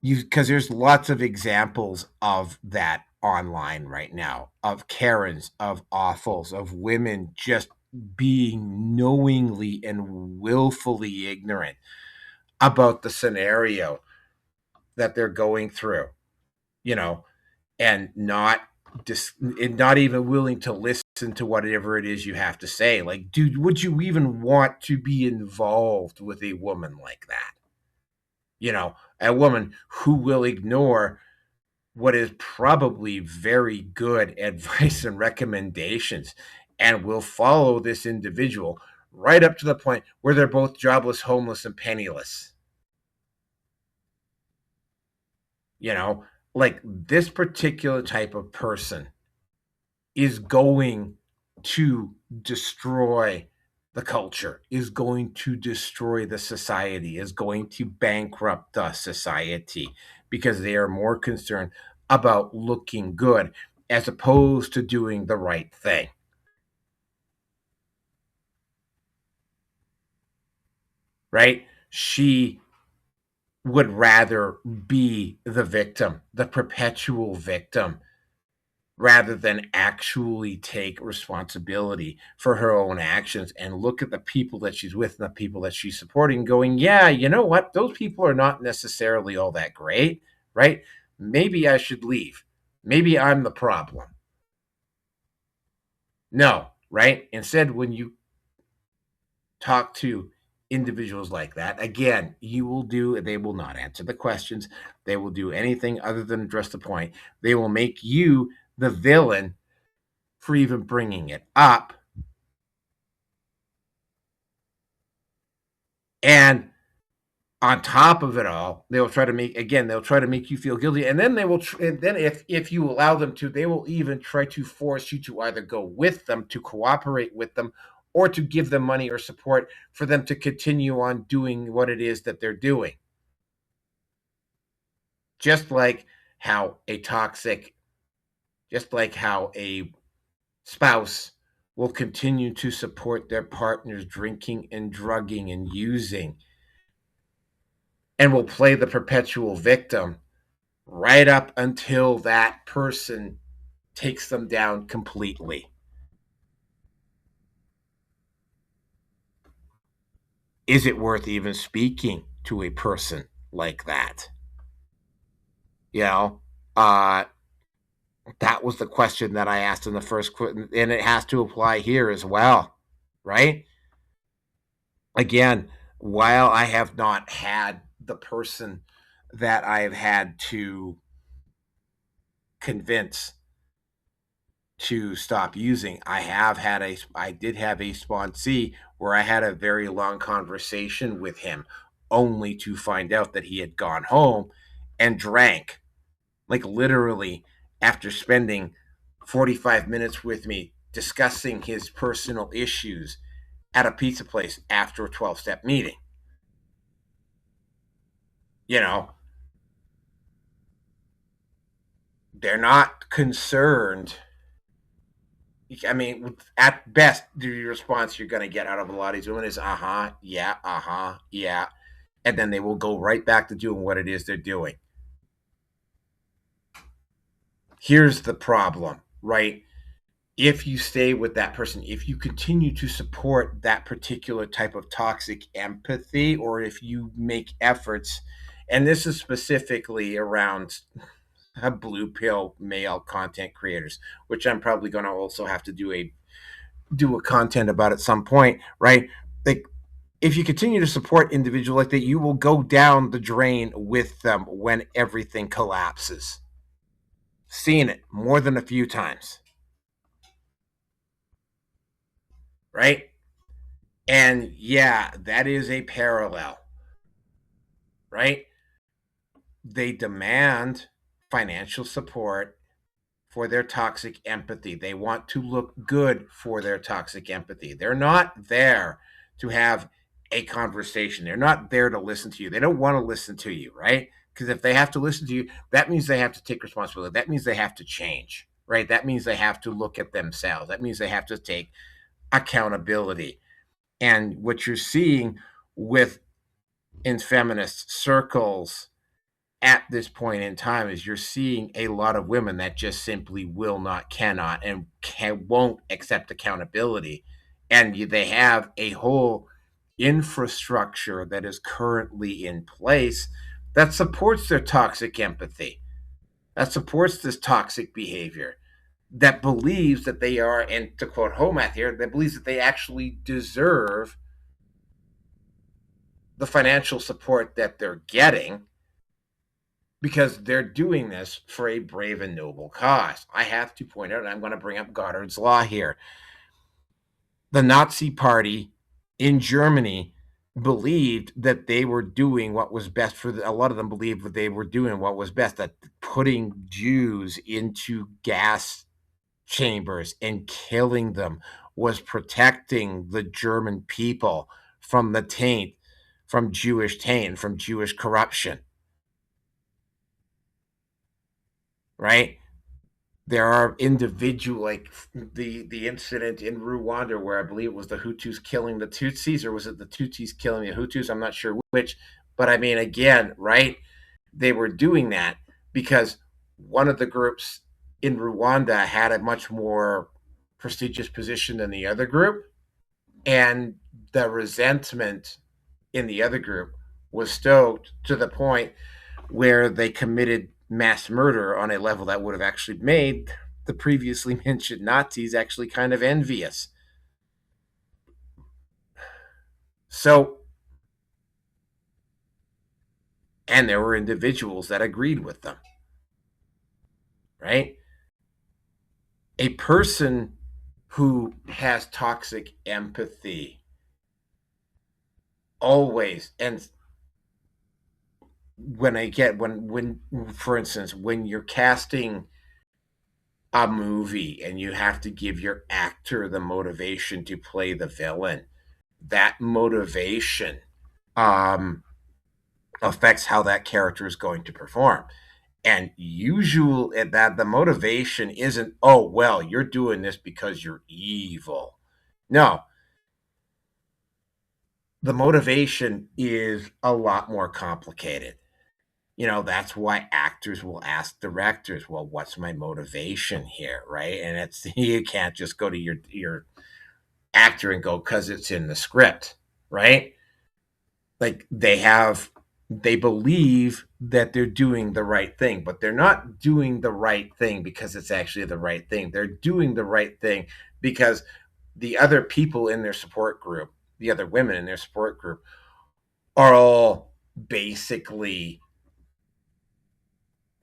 you? Because there's lots of examples of that online right now, of Karens, of awfuls, of women just being knowingly and willfully ignorant about the scenario that they're going through, you know, and not even willing to listen to whatever it is you have to say. Like, dude, would you even want to be involved with a woman like that? A woman who will ignore what is probably very good advice and recommendations and will follow this individual right up to the point where they're both jobless, homeless, and penniless. Like, this particular type of person is going to destroy the culture, is going to destroy the society, is going to bankrupt the society, because they are more concerned about looking good as opposed to doing the right thing. Right? She would rather be the victim, the perpetual victim, rather than actually take responsibility for her own actions and look at the people that she's with and the people that she's supporting, going, yeah, you know what? Those people are not necessarily all that great, right? Maybe I should leave. Maybe I'm the problem. No, right? Instead, when you talk to individuals like that, again, they will not answer the questions. They will do anything other than address the point. They will make you the villain for even bringing it up. And on top of it all, they'll try to make you feel guilty. And then if you allow them to, they will even try to force you to either go with them, to cooperate with them, or to give them money or support for them to continue on doing what it is that they're doing. Just like how a spouse will continue to support their partners drinking and drugging and using, and will play the perpetual victim right up until that person takes them down completely. Is it worth even speaking to a person like that? You know, uh, that was the question that I asked in the first, and it has to apply here as well, right? Again, while I have not had the person that I've had to convince to stop using, I did have a sponsee where I had a very long conversation with him, only to find out that he had gone home and drank, like, literally, after spending 45 minutes with me discussing his personal issues at a pizza place after a 12-step meeting. You know, they're not concerned. I mean, at best, the response you're going to get out of a lot of these women is, yeah, yeah. And then they will go right back to doing what it is they're doing. Here's the problem, right? If you stay with that person, if you continue to support that particular type of toxic empathy, or if you make efforts, and this is specifically around blue pill male content creators, which I'm probably going to also have to do a content about at some point, right? Like, if you continue to support individuals like that, you will go down the drain with them when everything collapses. Seen it more than a few times. Right? And yeah, that is a parallel, right? They demand financial support for their toxic empathy. They want to look good for their toxic empathy. They're not there to have a conversation. They're not there to listen to you. They don't want to listen to you, right? Because if they have to listen to you, that means they have to take responsibility. That means they have to change, right? That means they have to look at themselves. That means they have to take accountability. And what you're seeing with in feminist circles at this point in time is you're seeing a lot of women that just simply will not, cannot, and won't accept accountability. And they have a whole infrastructure that is currently in place that supports their toxic empathy, that supports this toxic behavior, that believes that they are, and to quote Homath here, that believes that they actually deserve the financial support that they're getting because they're doing this for a brave and noble cause. I have to point out, and I'm going to bring up Goddard's Law here. The Nazi Party in Germany believed that they were doing what was best for a lot of them believed that they were doing what was best, that putting Jews into gas chambers and killing them was protecting the German people from the taint, from Jewish taint, from Jewish corruption, right? There are individual, like the incident in Rwanda where I believe it was the Hutus killing the Tutsis, or was it the Tutsis killing the Hutus? I'm not sure which, but I mean, again, right? They were doing that because one of the groups in Rwanda had a much more prestigious position than the other group, and the resentment in the other group was stoked to the point where they committed mass murder on a level that would have actually made the previously mentioned Nazis actually kind of envious. So, and there were individuals that agreed with them, right? A person who has toxic empathy always, and when for instance, when you're casting a movie and you have to give your actor the motivation to play the villain, that motivation um, affects how that character is going to perform. And usual that the motivation isn't, oh well, you're doing this because you're evil. No, the motivation is a lot more complicated. You know, that's why actors will ask directors, well, what's my motivation here, right? And it's you can't just go to your actor and go because it's in the script, right? Like they believe that they're doing the right thing, but they're not doing the right thing because it's actually the right thing. They're doing the right thing because the other people in their support group, the other women in their support group, are all basically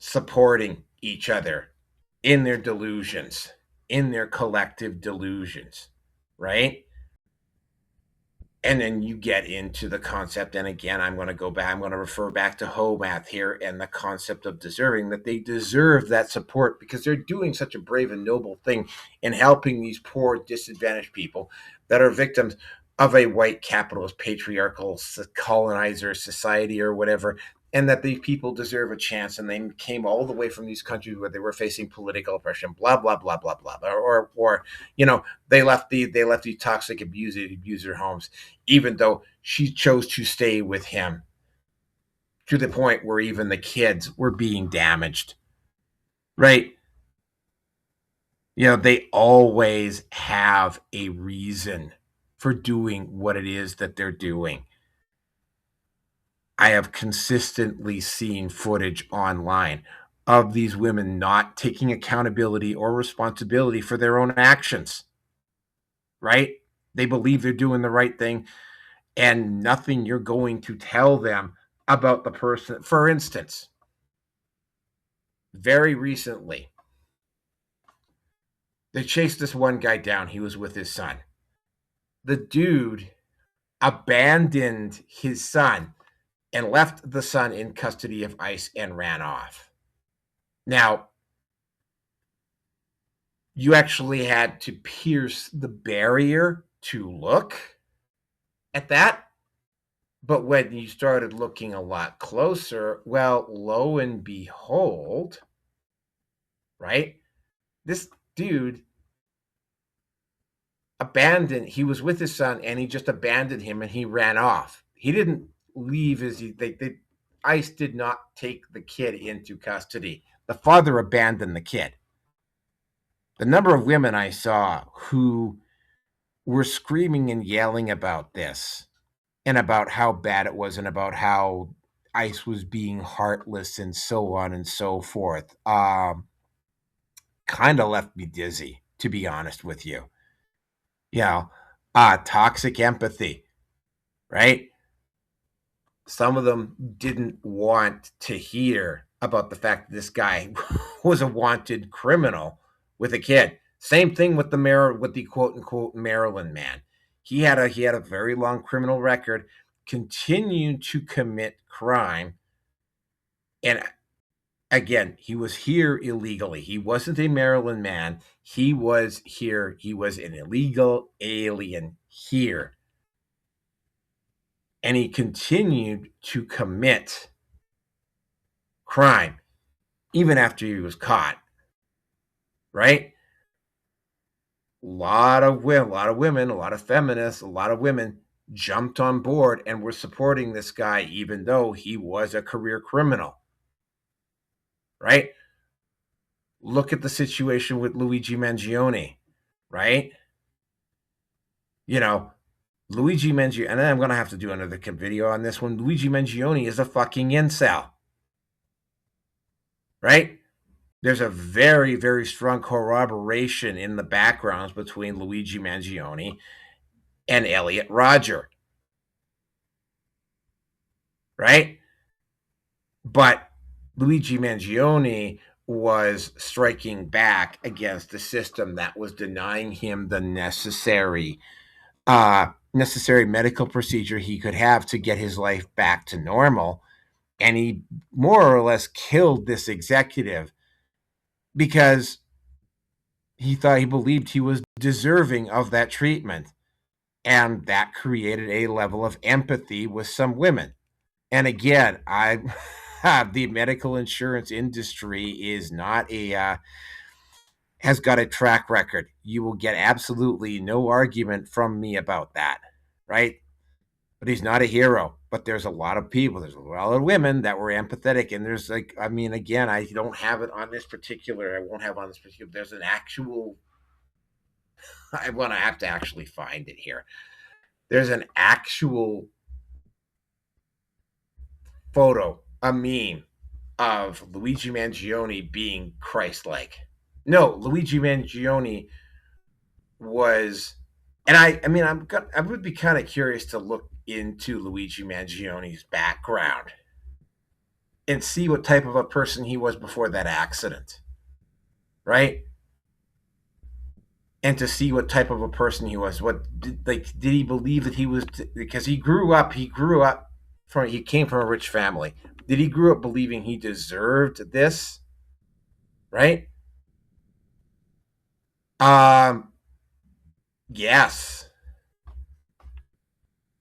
supporting each other in their delusions, in their collective delusions, right? And then you get into the concept, and again, I'm going to refer back to Homath here and the concept of deserving, that they deserve that support because they're doing such a brave and noble thing in helping these poor disadvantaged people that are victims of a white capitalist patriarchal colonizer society or whatever, and that these people deserve a chance, and they came all the way from these countries where they were facing political oppression, blah blah blah blah blah, or you know, they left the toxic abuser homes, even though she chose to stay with him, to the point where even the kids were being damaged, right? You know, they always have a reason for doing what it is that they're doing. I have consistently seen footage online of these women not taking accountability or responsibility for their own actions, right? They believe they're doing the right thing, and nothing you're going to tell them about the person. For instance, very recently, they chased this one guy down. He was with his son. The dude abandoned his son and left the son in custody of ICE and ran off. Now, you actually had to pierce the barrier to look at that. But when you started looking a lot closer, well, lo and behold, right? This dude he was with his son and he just abandoned him and he ran off. He didn't leave ICE did not take the kid into custody. The father abandoned the kid. The number of women I saw who were screaming and yelling about this and about how bad it was and about how ICE was being heartless and so on and so forth, kind of left me dizzy, to be honest with you. You know, toxic empathy, right? Some of them didn't want to hear about the fact that this guy was a wanted criminal with a kid. Same thing with the quote unquote Maryland man. He had a very long criminal record, continued to commit crime, and again, he was here illegally. He wasn't a Maryland man. He was here. He was an illegal alien here. And he continued to commit crime even after he was caught. Right? A lot of women, a lot of feminists, a lot of women jumped on board and were supporting this guy even though he was a career criminal. Right? Look at the situation with Luigi Mangione, right? You know, Luigi Mangione, and I'm going to have to do another video on this one. Luigi Mangione is a fucking incel, right? There's a very, very strong corroboration in the backgrounds between Luigi Mangione and Elliot Rodger, right? But Luigi Mangione was striking back against the system that was denying him the necessary medical procedure he could have to get his life back to normal. And he more or less killed this executive because he believed he was deserving of that treatment. And that created a level of empathy with some women. And again, the medical insurance industry is not has got a track record. You will get absolutely no argument from me about that, right? But he's not a hero. But there's a lot of people, there's a lot of women that were empathetic. And there's again, I don't have it on this particular, I won't have on this particular, there's an actual, I want to have to actually find it here. There's an actual photo, a meme of Luigi Mangione being Christ-like. No, Luigi Mangione was, and I would be kind of curious to look into Luigi Mangione's background and see what type of a person he was before that accident, right? And to see what type of a person he was. Did he believe that he was, because he came from a rich family. Did he grow up believing he deserved this? Right? Yes.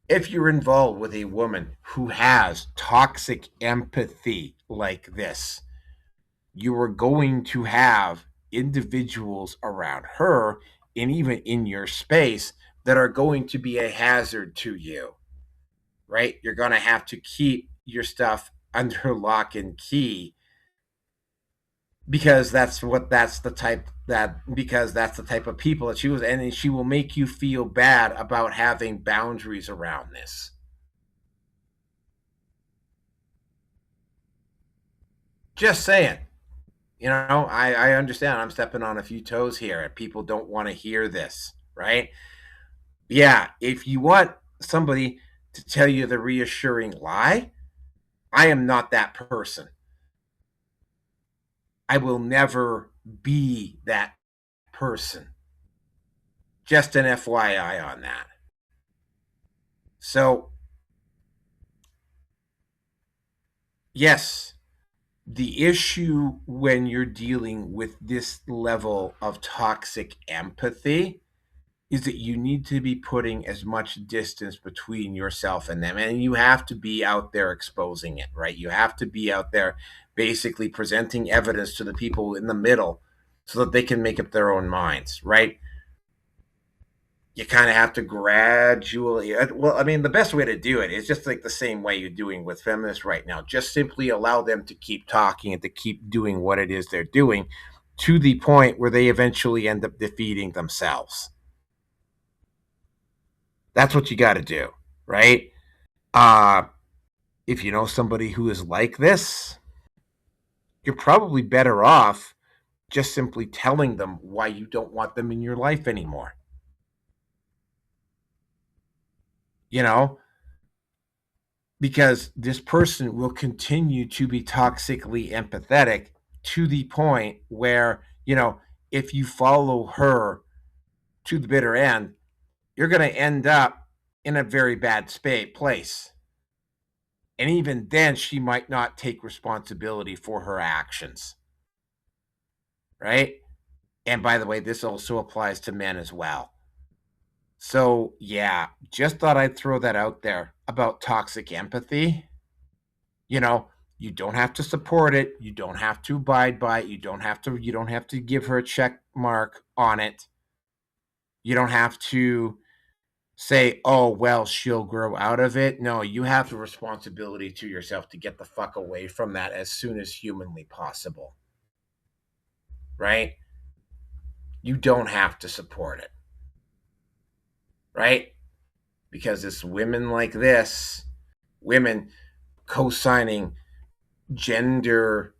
If you're involved with a woman who has toxic empathy like this, you are going to have individuals around her and even in your space that are going to be a hazard to you, right? You're going to have to keep your stuff under lock and key because that's the type of people that she was, and she will make you feel bad about having boundaries around this. Just saying. I understand I'm stepping on a few toes here. People don't want to hear this, right? Yeah, if you want somebody to tell you the reassuring lie, I am not that person. I will never be that person. Just an FYI on that. So, yes, the issue when you're dealing with this level of toxic empathy is that you need to be putting as much distance between yourself and them. And you have to be out there exposing it, right? You have to be out there basically presenting evidence to the people in the middle so that they can make up their own minds, right? You kind of have to gradually, well, I mean, the best way to do it is just like the same way you're doing with feminists right now. Just simply allow them to keep talking and to keep doing what it is they're doing to the point where they eventually end up defeating themselves. That's what you got to do, right? Uh, if you know somebody who is like this, you're probably better off just simply telling them why you don't want them in your life anymore. You know, because this person will continue to be toxically empathetic to the point where, if you follow her to the bitter end, you're going to end up in a very bad place. And even then, she might not take responsibility for her actions. Right? And by the way, this also applies to men as well. So, yeah, just thought I'd throw that out there about toxic empathy. You know, you don't have to support it, you don't have to abide by it, you don't have to give her a check mark on it. You don't have to say, "Oh, well, she'll grow out of it." No, you have the responsibility to yourself to get the fuck away from that as soon as humanly possible. Right? You don't have to support it. Right? Because it's women like this, women co-signing gender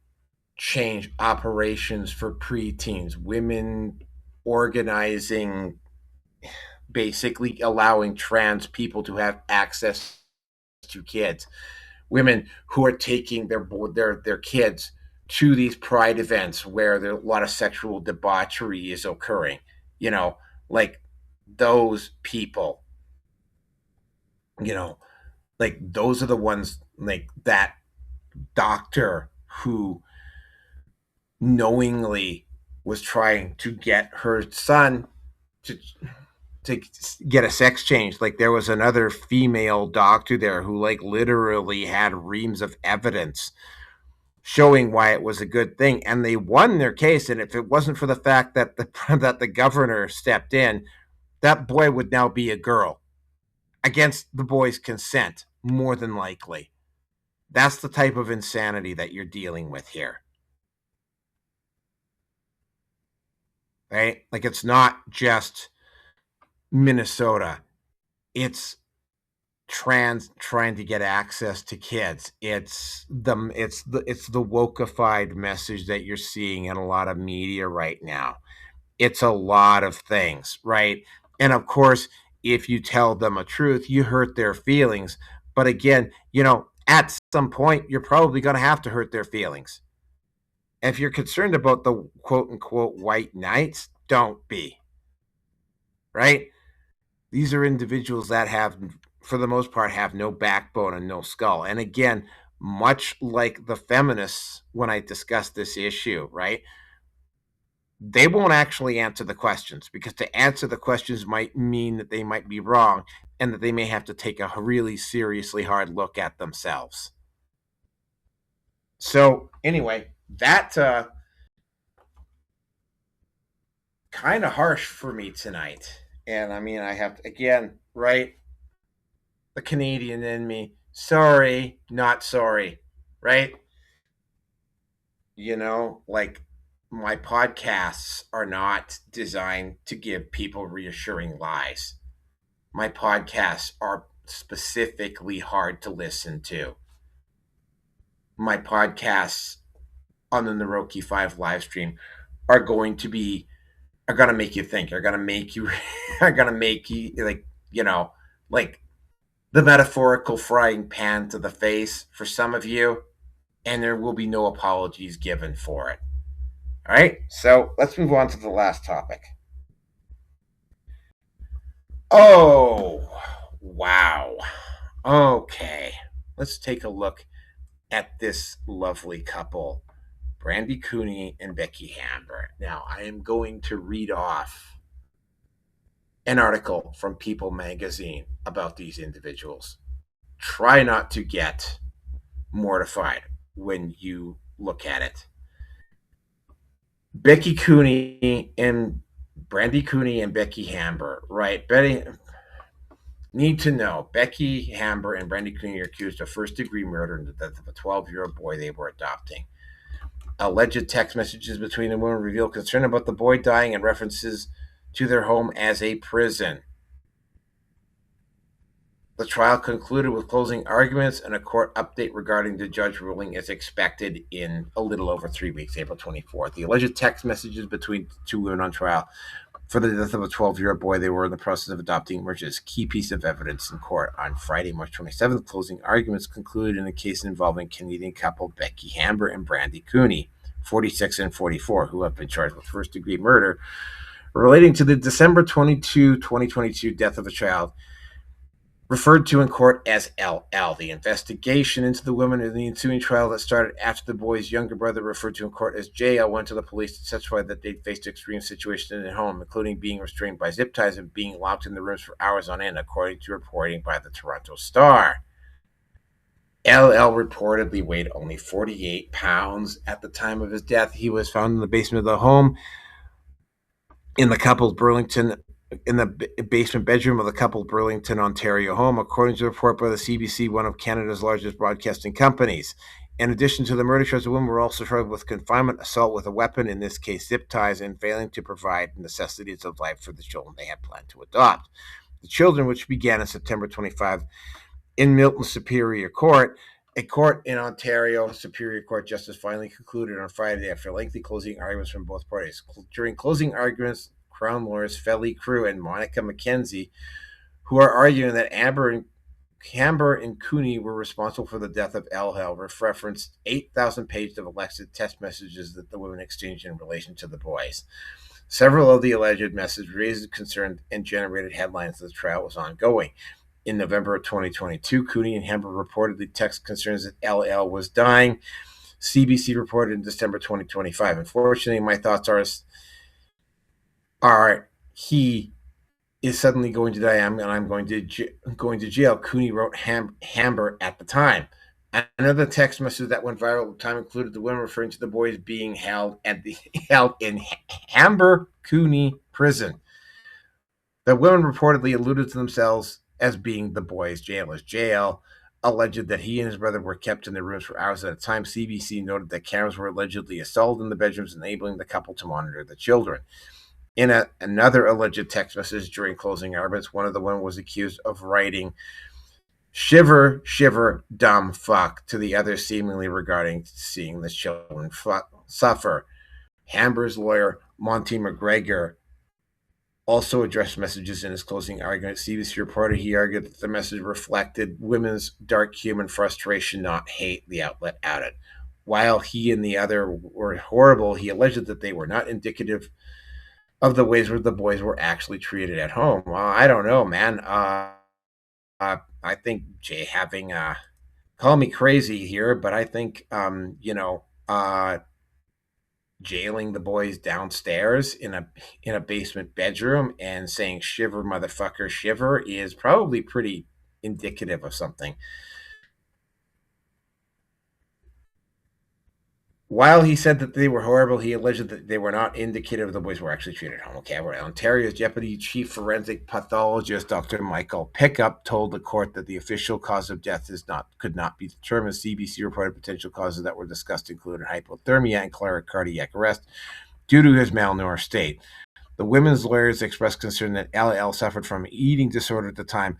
change operations for preteens, women organizing, basically allowing trans people to have access to kids, women who are taking their kids to these pride events where there a lot of sexual debauchery is occurring. You know, like those people. You know, like those are the ones like that doctor who knowingly was trying to get her son to to get a sex change. Like there was another female doctor there who like literally had reams of evidence showing why it was a good thing, and they won their case. And if it wasn't for the fact that the that the governor stepped in, that boy would now be a girl against the boy's consent, more than likely. That's the type of insanity that you're dealing with here. Right? Like it's not just Minnesota. It's trans trying to get access to kids. It's the wokeified message that you're seeing in a lot of media right now. It's a lot of things, right? And of course, if you tell them a truth, you hurt their feelings. But again, at some point, you're probably going to have to hurt their feelings. If you're concerned about the quote unquote white knights, don't be. Right? These are individuals that have, for the most part, have no backbone and no skull. And again, much like the feminists, when I discuss this issue, right? They won't actually answer the questions, because to answer the questions might mean that they might be wrong and that they may have to take a really seriously hard look at themselves. So anyway, that kind of harsh for me tonight. And I mean, I have to, again, right? The Canadian in me. Sorry, not sorry, right? Like my podcasts are not designed to give people reassuring lies. My podcasts are specifically hard to listen to. My podcasts on the Neroke 5 live stream are going to make you think, are going to make you are going to make you like the metaphorical frying pan to the face for some of you, and there will be no apologies given for it. All right, so let's move on to the last topic. Oh, Wow. Okay. Let's take a look at this lovely couple, Brandy Cooney and Becky Hamber. Now, I am going to read off an article from People magazine about these individuals. Try not to get mortified when you look at it. Becky Cooney and Brandy Cooney and Becky Hamber, right? Betty, need to know Becky Hamber and Brandy Cooney are accused of first degree murder in the death of a 12-year-old boy they were adopting. Alleged text messages between the women reveal concern about the boy dying and references to their home as a prison. The trial concluded with closing arguments, and a court update regarding the judge ruling is expected in a little over 3 weeks, April 24th. The alleged text messages between the two women on trial for the death of a 12-year-old boy they were in the process of adopting emerged as a key piece of evidence in court on Friday, March 27th. Closing arguments concluded in a case involving Canadian couple Becky Hamber and Brandy Cooney, 46 and 44, who have been charged with first-degree murder relating to the December 22, 2022 death of a child referred to in court as LL. The investigation into the women in the ensuing trial that started after the boy's younger brother, referred to in court as JL, went to the police to testify that they faced extreme situations in their home, including being restrained by zip ties and being locked in the rooms for hours on end, according to reporting by the Toronto Star. LL reportedly weighed only 48 pounds at the time of his death. He was found in the basement of the home in the couple's basement bedroom of the couple Burlington, Ontario home, according to a report by the CBC, one of Canada's largest broadcasting companies. In addition to the murder charges, the women were also charged with confinement, assault with a weapon, in this case zip ties, and failing to provide necessities of life for the children they had planned to adopt. The children, which began on September 25 in Milton Superior Court, a court in Ontario, Superior Court justice finally concluded on Friday after lengthy closing arguments from both parties. During closing arguments, Crown lawyers Felly Crew and Monica McKenzie, who are arguing that Hamber and Cooney were responsible for the death of LL, referenced 8,000 pages of alleged text messages that the women exchanged in relation to the boys. Several of the alleged messages raised concern and generated headlines as the trial was ongoing. In November of 2022, Cooney and Hamber reportedly texted concerns that LL was dying. CBC reported in December 2025. Unfortunately, my thoughts are he is suddenly going to die, and I'm going to jail. Cooney wrote Hamber at the time. Another text message that went viral at the time included the women referring to the boys being held in Hamber Cooney prison. The women reportedly alluded to themselves as being the boys' jailers. JL alleged that he and his brother were kept in their rooms for hours at a time. CBC noted that cameras were allegedly installed in the bedrooms, enabling the couple to monitor the children. In another alleged text message during closing arguments, one of the women was accused of writing "shiver, shiver, dumb fuck" to the other, seemingly regarding seeing the children suffer. Hamber's lawyer, Monty McGregor, also addressed messages in his closing argument. CBC reported he argued that the message reflected women's dark human frustration, not hate, the outlet added. While he and the other were horrible, he alleged that they were not indicative of the ways where the boys were actually treated at home. Well, I don't know, man. I think Jay having call me crazy here, but I think jailing the boys downstairs in a basement bedroom and saying "shiver, motherfucker, shiver" is probably pretty indicative of something. While he said that they were horrible, he alleged that they were not indicative of the boys were actually treated at home. Okay, Ontario's Deputy Chief Forensic Pathologist Dr. Michael Pickup told the court that the official cause of death could not be determined. CBC reported potential causes that were discussed included hypothermia and cardiac arrest due to his malnourished state. The women's lawyers expressed concern that LL suffered from an eating disorder at the time,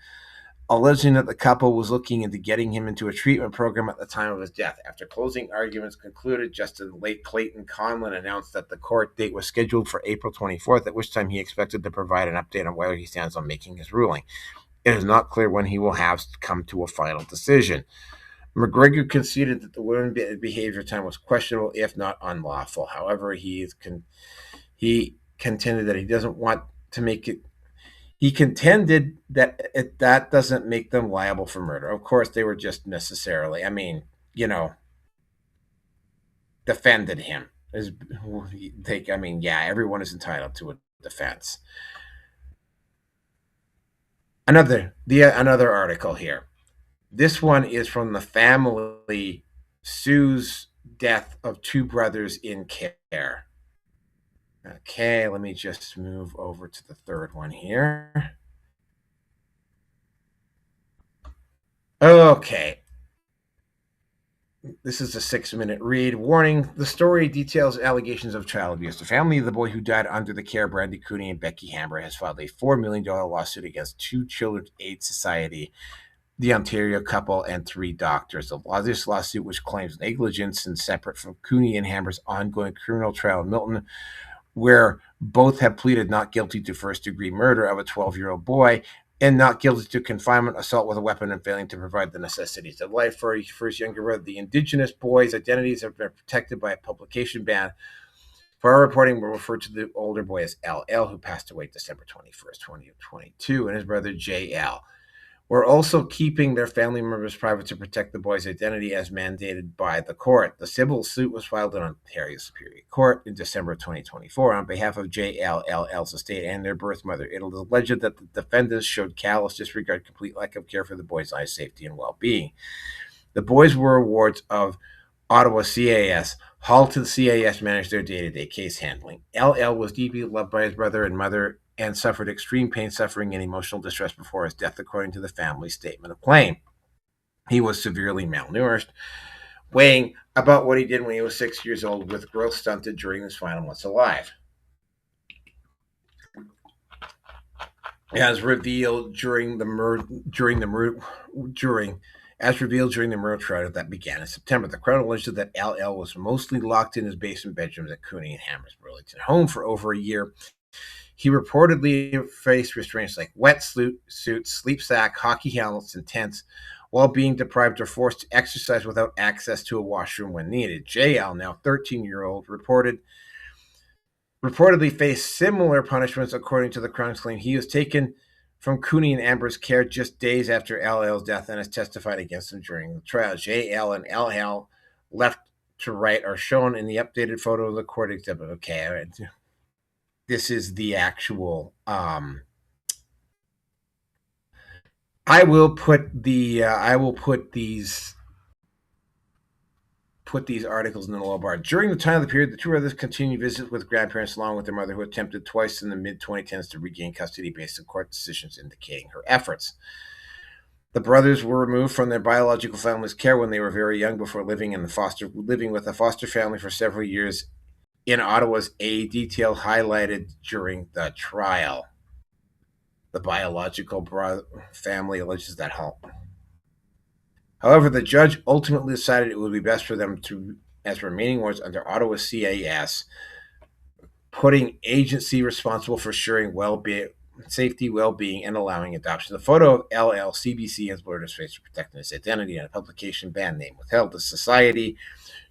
alleging that the couple was looking into getting him into a treatment program at the time of his death. After closing arguments concluded, Justice Clayton Conlon announced that the court date was scheduled for April 24th, at which time he expected to provide an update on whether he stands on making his ruling. It is not clear when he will have come to a final decision. McGregor conceded that the women's behavior time was questionable, if not unlawful. However, he contended that he doesn't want to make it He contended that that doesn't make them liable for murder. Of course, they were just necessarily, I mean, you know, defended him. I mean, yeah, everyone is entitled to a defense. Another article here. This one is from the family sues death of two brothers in care. Okay, let me just move over to the third one here. Okay, this is a 6-minute read. Warning: the story details allegations of child abuse. The family of the boy who died under the care of Brandy Cooney and Becky Hamber has filed a $4 million lawsuit against two Children's Aid Society, the Ontario couple, and three doctors. This lawsuit, which claims negligence and separate from Cooney and Hamber's ongoing criminal trial in Milton, where both have pleaded not guilty to first-degree murder of a 12-year-old boy and not guilty to confinement, assault with a weapon, and failing to provide the necessities of life for his younger brother. The Indigenous boys' identities have been protected by a publication ban. For our reporting, we'll refer to the older boy as LL, who passed away December 21st, 2022, and his brother JL. We're also keeping their family members private to protect the boy's identity as mandated by the court. The civil suit was filed in Ontario Superior Court in December 2024 on behalf of JLL's estate and their birth mother. It is alleged that the defendants showed callous disregard, complete lack of care for the boy's life, safety, and well-being. The boys were awards of Ottawa CAS. Halton CAS managed their day-to-day case handling. LL was deeply loved by his brother and mother and suffered extreme pain, suffering, and emotional distress before his death, according to the family's statement of claim. He was severely malnourished, weighing about what he did when he was 6 years old, with growth stunted during his final months alive. As revealed during the murder trial that began in September, the Crown alleged that LL was mostly locked in his basement bedrooms at Cooney and Hammer's Burlington home for over a year. He reportedly faced restraints like wetsuits, sleep sack, hockey helmets, and tents, while being deprived or forced to exercise without access to a washroom when needed. JL, now 13-year-old, reportedly faced similar punishments, according to the Crown's claim. He was taken from Cooney and Amber's care just days after LL's death and has testified against him during the trial. JL and LL, left to right, are shown in the updated photo of the court exhibit. Okay, this is the actual. I will put these articles in the lower bar. During the time of the period, the two brothers continued visits with grandparents along with their mother, who attempted twice in the mid-2010s to regain custody based on court decisions indicating her efforts. The brothers were removed from their biological family's care when they were very young, before living with a foster family for several years in Ottawa's A, detail highlighted during the trial. The biological family alleges that However, the judge ultimately decided it would be best for them to, as remaining wards under Ottawa CAS, putting agency responsible for ensuring safety, well-being, and allowing adoption. The photo of LL, CBC has blurred his face to protect his identity, and a publication ban name withheld. The society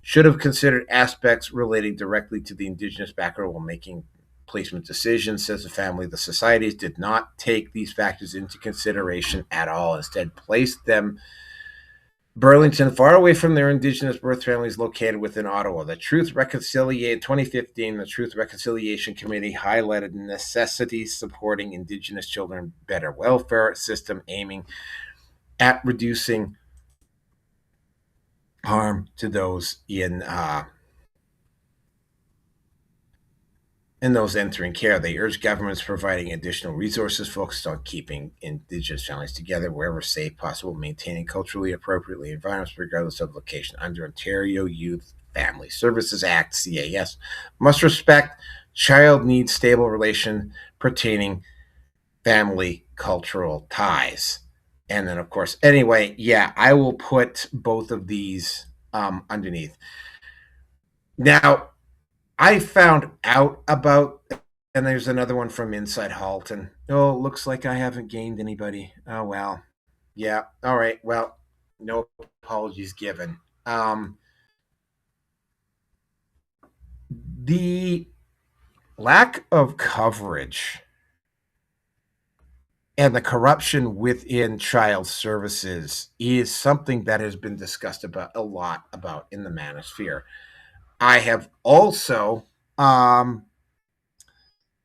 should have considered aspects relating directly to the Indigenous background while making placement decisions, says the family. The societies did not take these factors into consideration at all. Instead, placed them Burlington, far away from their Indigenous birth families located within Ottawa. 2015, the Truth Reconciliation Committee highlighted necessity supporting Indigenous children better welfare system aiming at reducing harm to those in those entering care. They urge governments providing additional resources focused on keeping Indigenous families together wherever safe possible, maintaining culturally appropriately environments regardless of location. Under Ontario Youth Family Services Act, CAS, must respect child needs stable relation pertaining family cultural ties. And then, of course, anyway, yeah, I will put both of these underneath. Now, I found out about, and there's another one from Inside Halton. Oh, looks like I haven't gained anybody. Oh, well. Yeah. All right. Well, no apologies given. The lack of coverage And the corruption within child services is something that has been discussed about a lot about in the manosphere. I have also,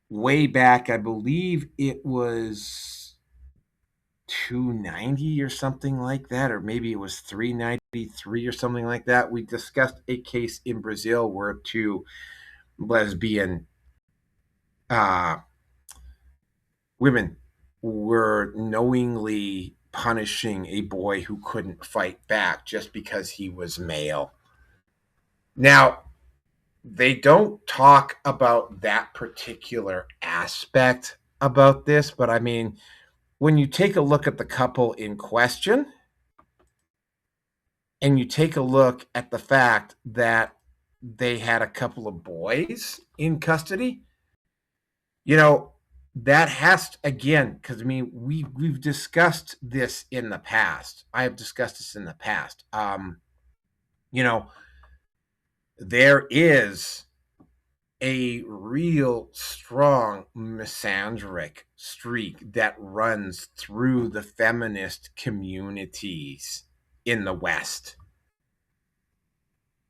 way back, I believe it was 290 or something like that, or maybe it was 393 or something like that. We discussed a case in Brazil where two lesbian uh, women were knowingly punishing a boy who couldn't fight back just because he was male. Now, they don't talk about that particular aspect about this, but I mean, when you take a look at the couple in question and you take a look at the fact that they had a couple of boys in custody, you know, that has to, again, because I mean, we've discussed this in the past. I have discussed this in the past. You know, there is a real strong misandric streak that runs through the feminist communities in the West.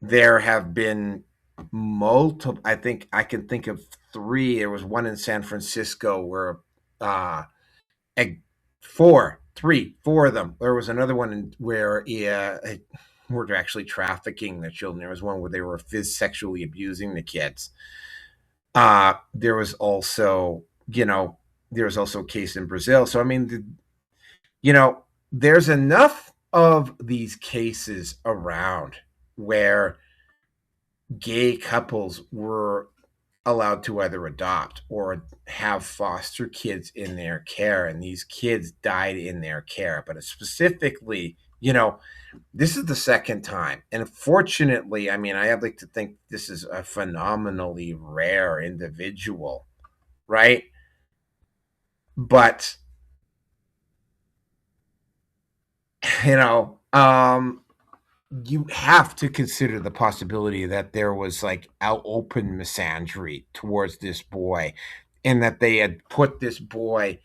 There have been multiple, I think I can think of three. There was one in San Francisco where uh four of them. There was another one where were actually trafficking the children. There was one where they were sexually abusing the kids. There was also, there was also a case in Brazil. So I mean, there's enough of these cases around where gay couples were allowed to either adopt or have foster kids in their care, and these kids died in their care. But specifically, this is the second time, and fortunately, I mean, I like to think this is a phenomenally rare individual, right? But you know um you have to consider the possibility that there was like out open misandry towards this boy, and that they had put this boy,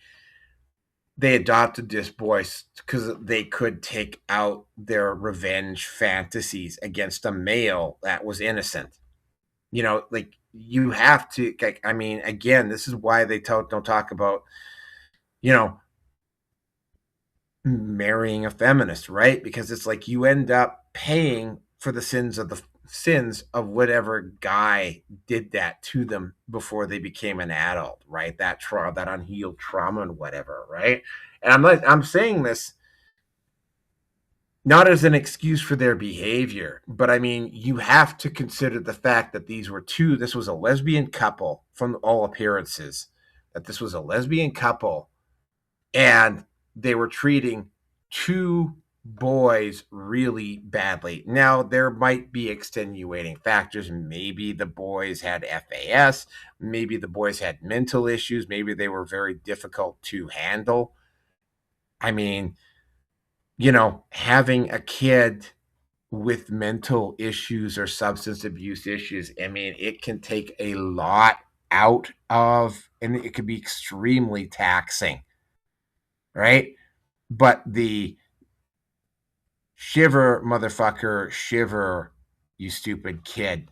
they adopted this boy because they could take out their revenge fantasies against a male that was innocent. Like, you have to, like, I mean, again, this is why they don't talk about, you know, marrying a feminist, right? Because it's like you end up paying for the sins of whatever guy did that to them before they became an adult, right? That unhealed trauma and whatever, right? And I'm saying this not as an excuse for their behavior, but I mean, you have to consider the fact that this was a lesbian couple from all appearances, that this was a lesbian couple, and they were treating two boys really badly. Now, there might be extenuating factors. Maybe the boys had FAS, maybe the boys had mental issues, maybe they were very difficult to handle. I mean, having a kid with mental issues or substance abuse issues, I mean, it can take a lot out of, and it can be extremely taxing, right? But the shiver, motherfucker, shiver, you stupid kid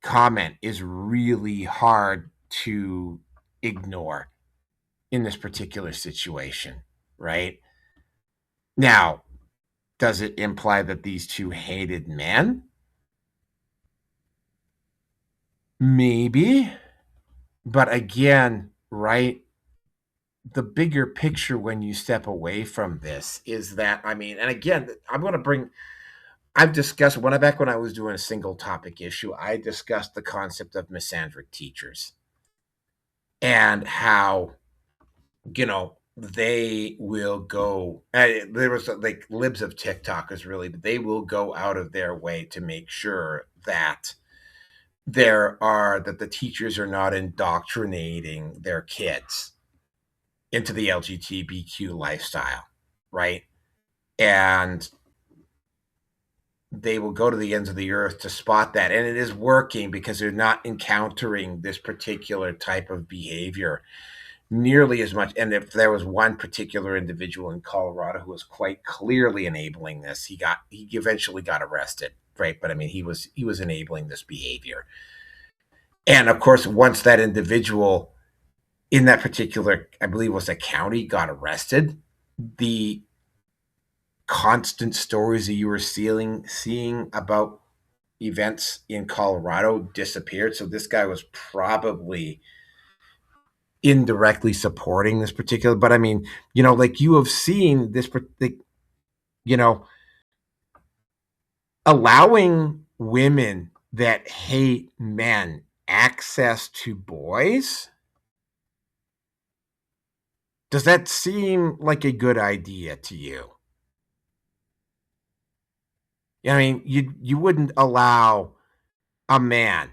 comment is really hard to ignore in this particular situation, right? Now, does it imply that these two hated men? Maybe. But again, right? The bigger picture when you step away from this is that, I mean, and again, I've discussed back when I was doing a single topic issue, I discussed the concept of misandric teachers and how, they will go, there was like libs of TikTokers, really, but they will go out of their way to make sure that that the teachers are not indoctrinating their kids into the LGBTQ lifestyle, right? And they will go to the ends of the earth to spot that. And it is working because they're not encountering this particular type of behavior. nearly as much. And if there was one particular individual in Colorado who was quite clearly enabling this, he eventually got arrested, right? But I mean, he was enabling this behavior. And of course, once that individual in that particular, I believe it was a county, got arrested, the constant stories that you were seeing about events in Colorado disappeared. So this guy was probably indirectly supporting this particular. But I mean, like you have seen this, like, you know, allowing women that hate men access to boys. Does that seem like a good idea to you? I mean, you wouldn't allow a man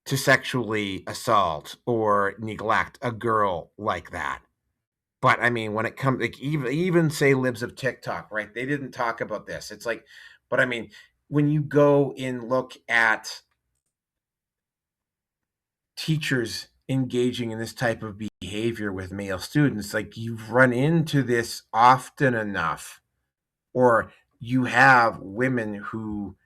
to sexually assault or neglect a girl like that. But I mean, when it comes, like, even say libs of TikTok, right? They didn't talk about this. It's like, but I mean, when you go and look at teachers engaging in this type of behavior with male students, like you've run into this often enough, or you have women who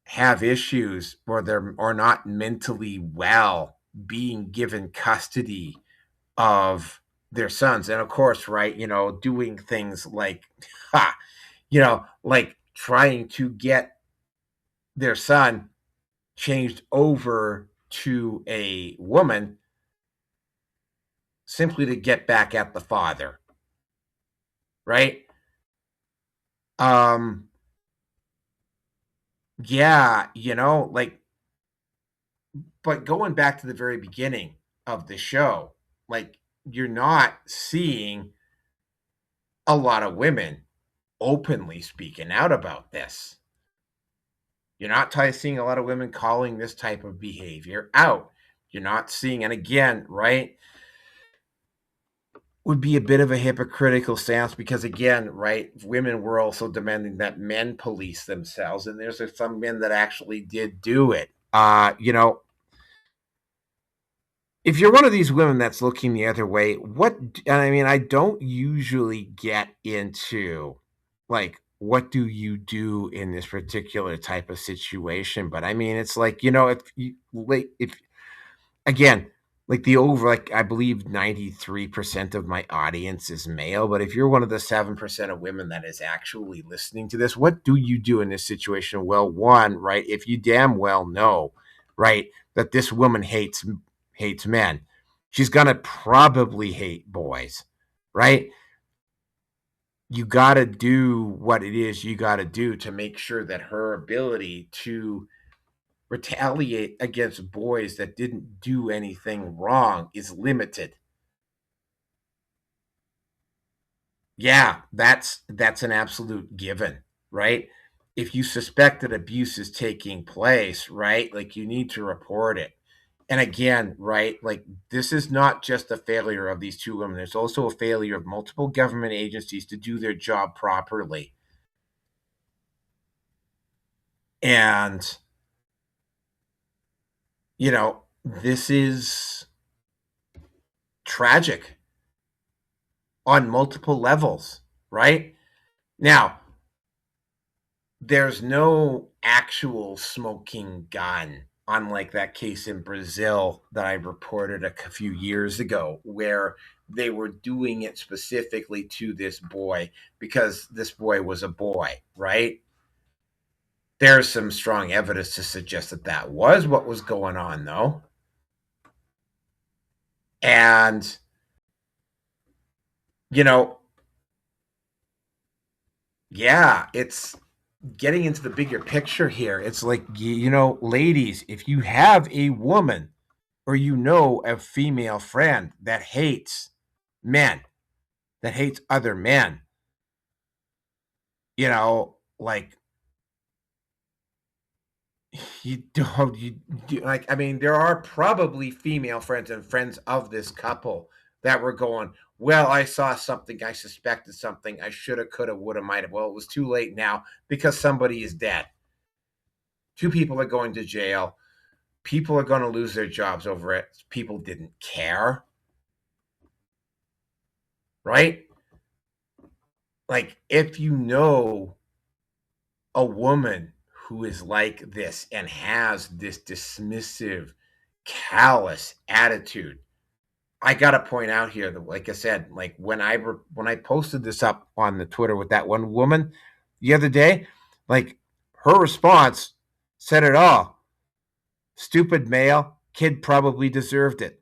have issues or they're or not mentally well being given custody of their sons. And of course, right, doing things like ha, like trying to get their son changed over to a woman simply to get back at the father, right? um yeah, like, but going back to the very beginning of the show, like, you're not seeing a lot of women openly speaking out about this. You're not seeing a lot of women calling this type of behavior out. You're not seeing, and again, right, would be a bit of a hypocritical stance because, again, right, women were also demanding that men police themselves, and there's some men that actually did do it. If you're one of these women that's looking the other way, and I mean, I don't usually get into, like, what do you do in this particular type of situation? But I mean, it's like, if again, like the over, like, I believe 93% of my audience is male, but if you're one of the 7% of women that is actually listening to this, what do you do in this situation? Well, one, right, if you damn well know, right, that this woman hates men, she's gonna probably hate boys, right? You got to do what it is you got to do to make sure that her ability to retaliate against boys that didn't do anything wrong is limited. Yeah, that's an absolute given, right? If you suspect that abuse is taking place, right, like, you need to report it. And again, right, like, this is not just a failure of these two women. There's also a failure of multiple government agencies to do their job properly. And this is tragic on multiple levels, right? Now, there's no actual smoking gun, unlike that case in Brazil that I reported a few years ago, where they were doing it specifically to this boy because this boy was a boy, right? There's some strong evidence to suggest that that was what was going on, though. And, you know, yeah, it's getting into the bigger picture here. It's like, ladies, if you have a woman or a female friend that hates men, that hates other men, like, like, I mean, there are probably female friends and friends of this couple that were going, well, I saw something, I suspected something, I shoulda, coulda, woulda, might have. Well, it was too late now because somebody is dead. Two people are going to jail. People are going to lose their jobs over it. People didn't care. right? Like, if you know a woman who is like this and has this dismissive, callous attitude, I gotta point out here that, like I said, like when I posted this up on the Twitter with that one woman the other day, like her response said it all. Stupid male, kid probably deserved it.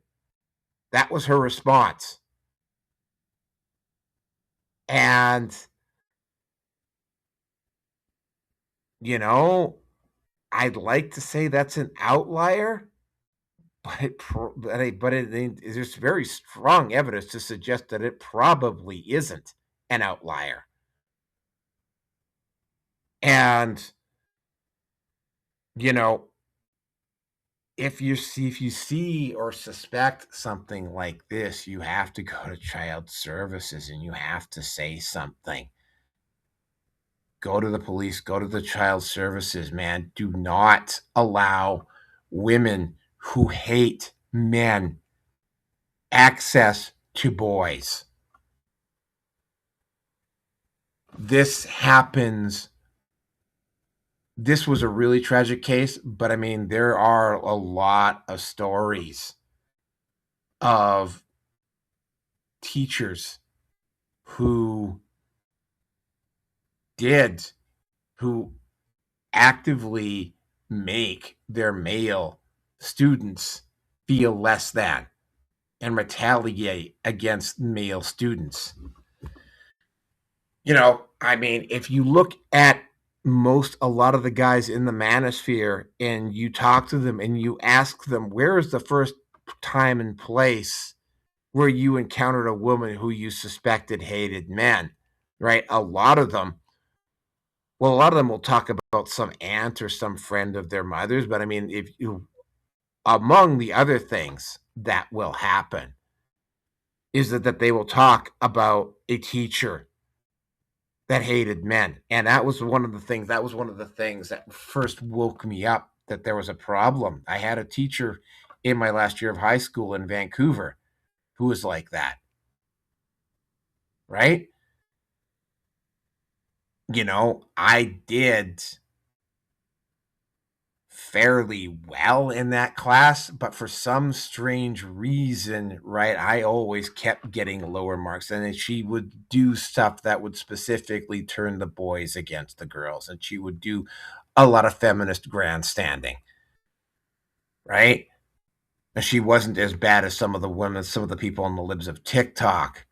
That was her response. And, you know, I'd like to say that's an outlier, but there's very strong evidence to suggest that it probably isn't an outlier. And, you know, if you see or suspect something like this, you have to go to child services and you have to say something. Go to the police, go to the child services, man. Do not allow women who hate men access to boys. This happens. This was a really tragic case, but I mean, there are a lot of stories of teachers who did, who actively make their male students feel less than and retaliate against male students. I mean, if you look at a lot of the guys in the manosphere and you talk to them and you ask them, where is the first time and place where you encountered a woman who you suspected hated men, right? A lot of them will talk about some aunt or some friend of their mother's, but I mean, if you, among the other things that will happen is that they will talk about a teacher that hated men. And that was one of the things that first woke me up that there was a problem. I had a teacher in my last year of high school in Vancouver who was like that, right? I did fairly well in that class, but for some strange reason, right, I always kept getting lower marks. And then she would do stuff that would specifically turn the boys against the girls, and she would do a lot of feminist grandstanding, right? And she wasn't as bad as some of the people on the libs of TikTok.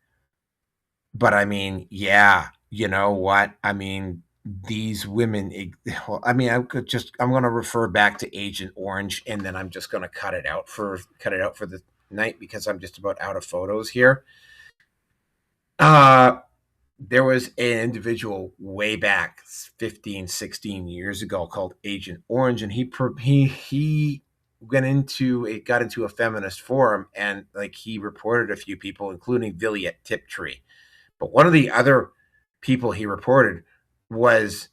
But I mean, yeah, you know what? I mean, these women, I mean, I'm going to refer back to Agent Orange, and then I'm just going to cut it out for the night because I'm just about out of photos here. Uh, there was an individual way back 15, 16 years ago called Agent Orange, and he got into a feminist forum, and like he reported a few people, including Vilia Tiptree. But one of the other people he reported was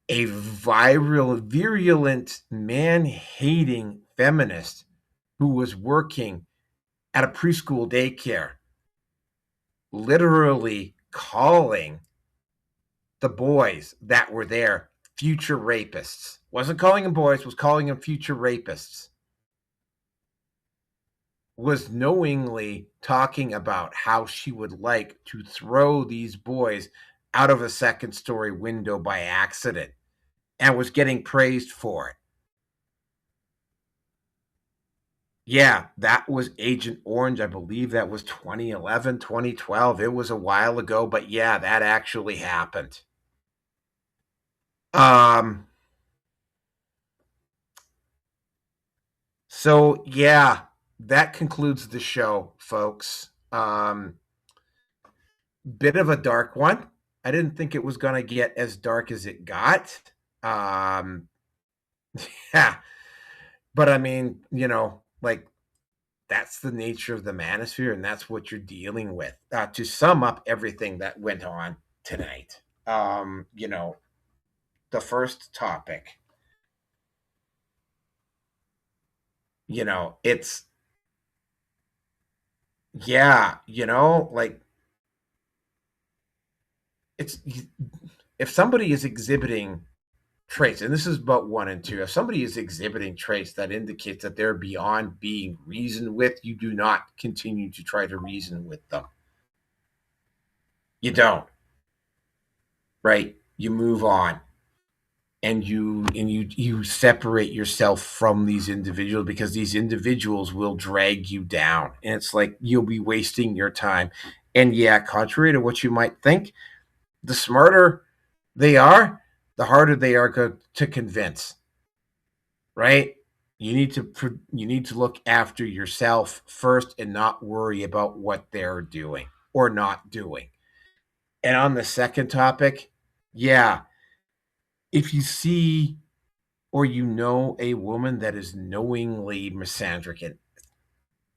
a virulent, man hating feminist who was working at a preschool daycare, literally calling the boys that were there future rapists. Wasn't calling them boys, was calling them future rapists. Was knowingly talking about how she would like to throw these boys out of a second story window by accident and was getting praised for it. Yeah, that was Agent Orange. I believe that was 2011, 2012. It was a while ago, but yeah, that actually happened. Um so yeah, that concludes the show, folks. Bit of a dark one. I didn't think it was going to get as dark as it got. Um, yeah, but I mean, like that's the nature of the manosphere, and that's what you're dealing with. To sum up everything that went on tonight, the first topic, it's Yeah, like it's if somebody is exhibiting traits, and this is but one and two, if somebody is exhibiting traits that indicates that they're beyond being reasoned with, you do not continue to try to reason with them. You don't, right? You move on, and you separate yourself from these individuals, because these individuals will drag you down, and it's like you'll be wasting your time. And yeah, contrary to what you might think, the smarter they are, the harder they are to convince, right? You need to look after yourself first and not worry about what they're doing or not doing. And on the second topic, yeah, if you see or a woman that is knowingly misandric and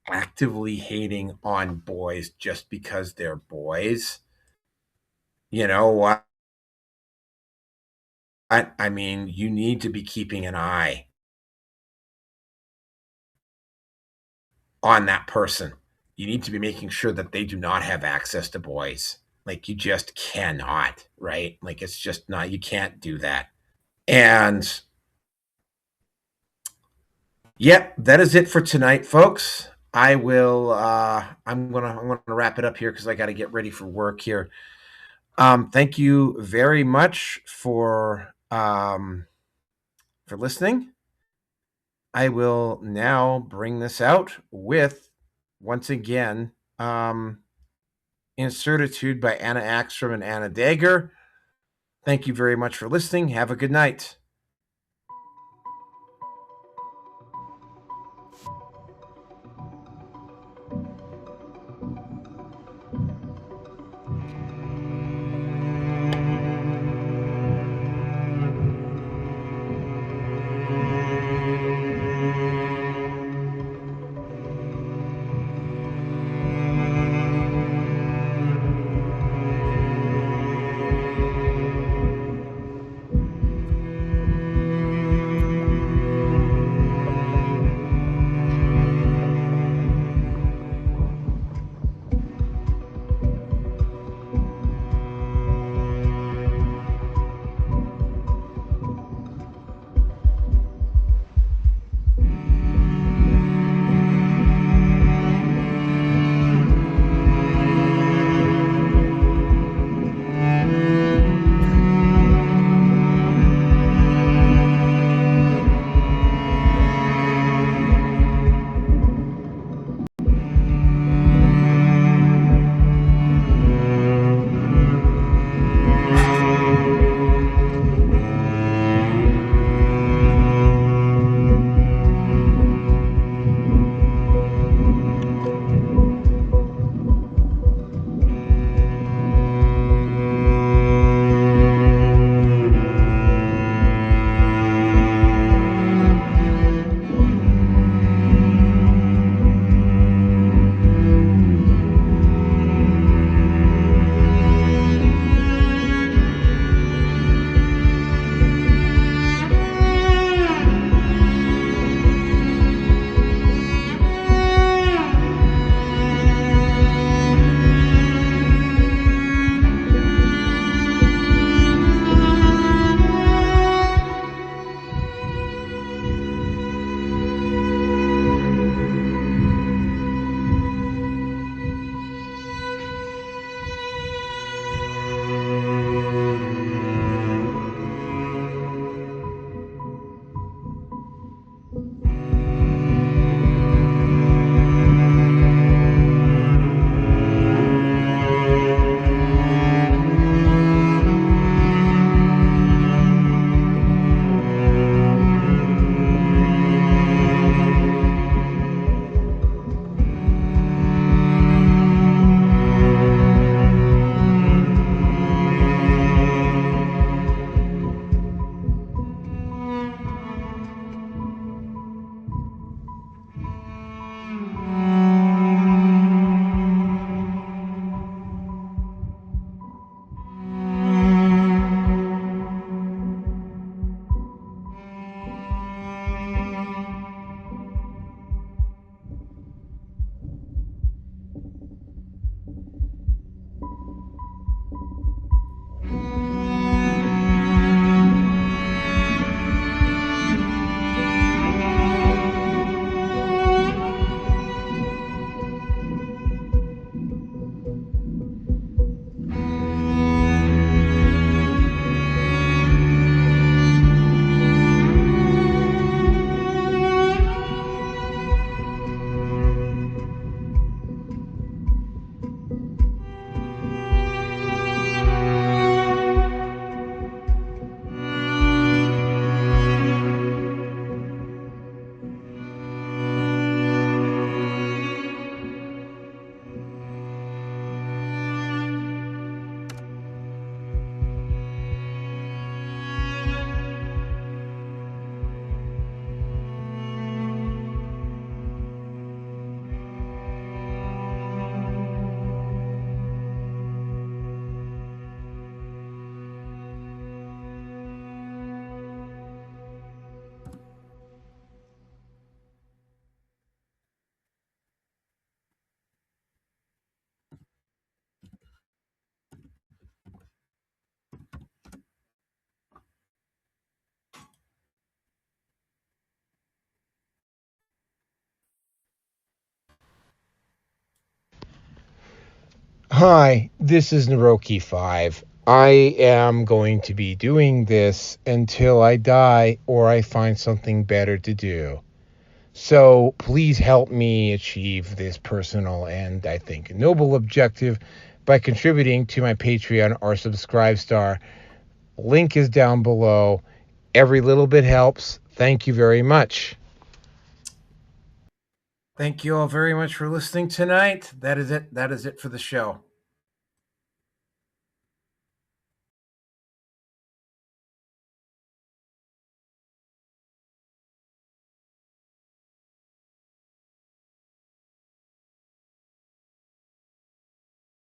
actively hating on boys just because they're boys, you know what? I mean, you need to be keeping an eye on that person. You need to be making sure that they do not have access to boys. Like, you just cannot, right? Like, it's just not, you can't do that. And yep, that is it for tonight, folks. I'm gonna wrap it up here because I gotta get ready for work here. Thank you very much for listening. I will now bring this out with, once again, Incertitude by Anna Axstrom and Anna Dagger. Thank you very much for listening. Have a good night. Hi, this is Neroke 5. I am going to be doing this until I die or I find something better to do. So please help me achieve this personal and, I think, noble objective by contributing to my Patreon or Subscribe Star. Link is down below. Every little bit helps. Thank you very much. Thank you all very much for listening tonight. That is it. That is it for the show.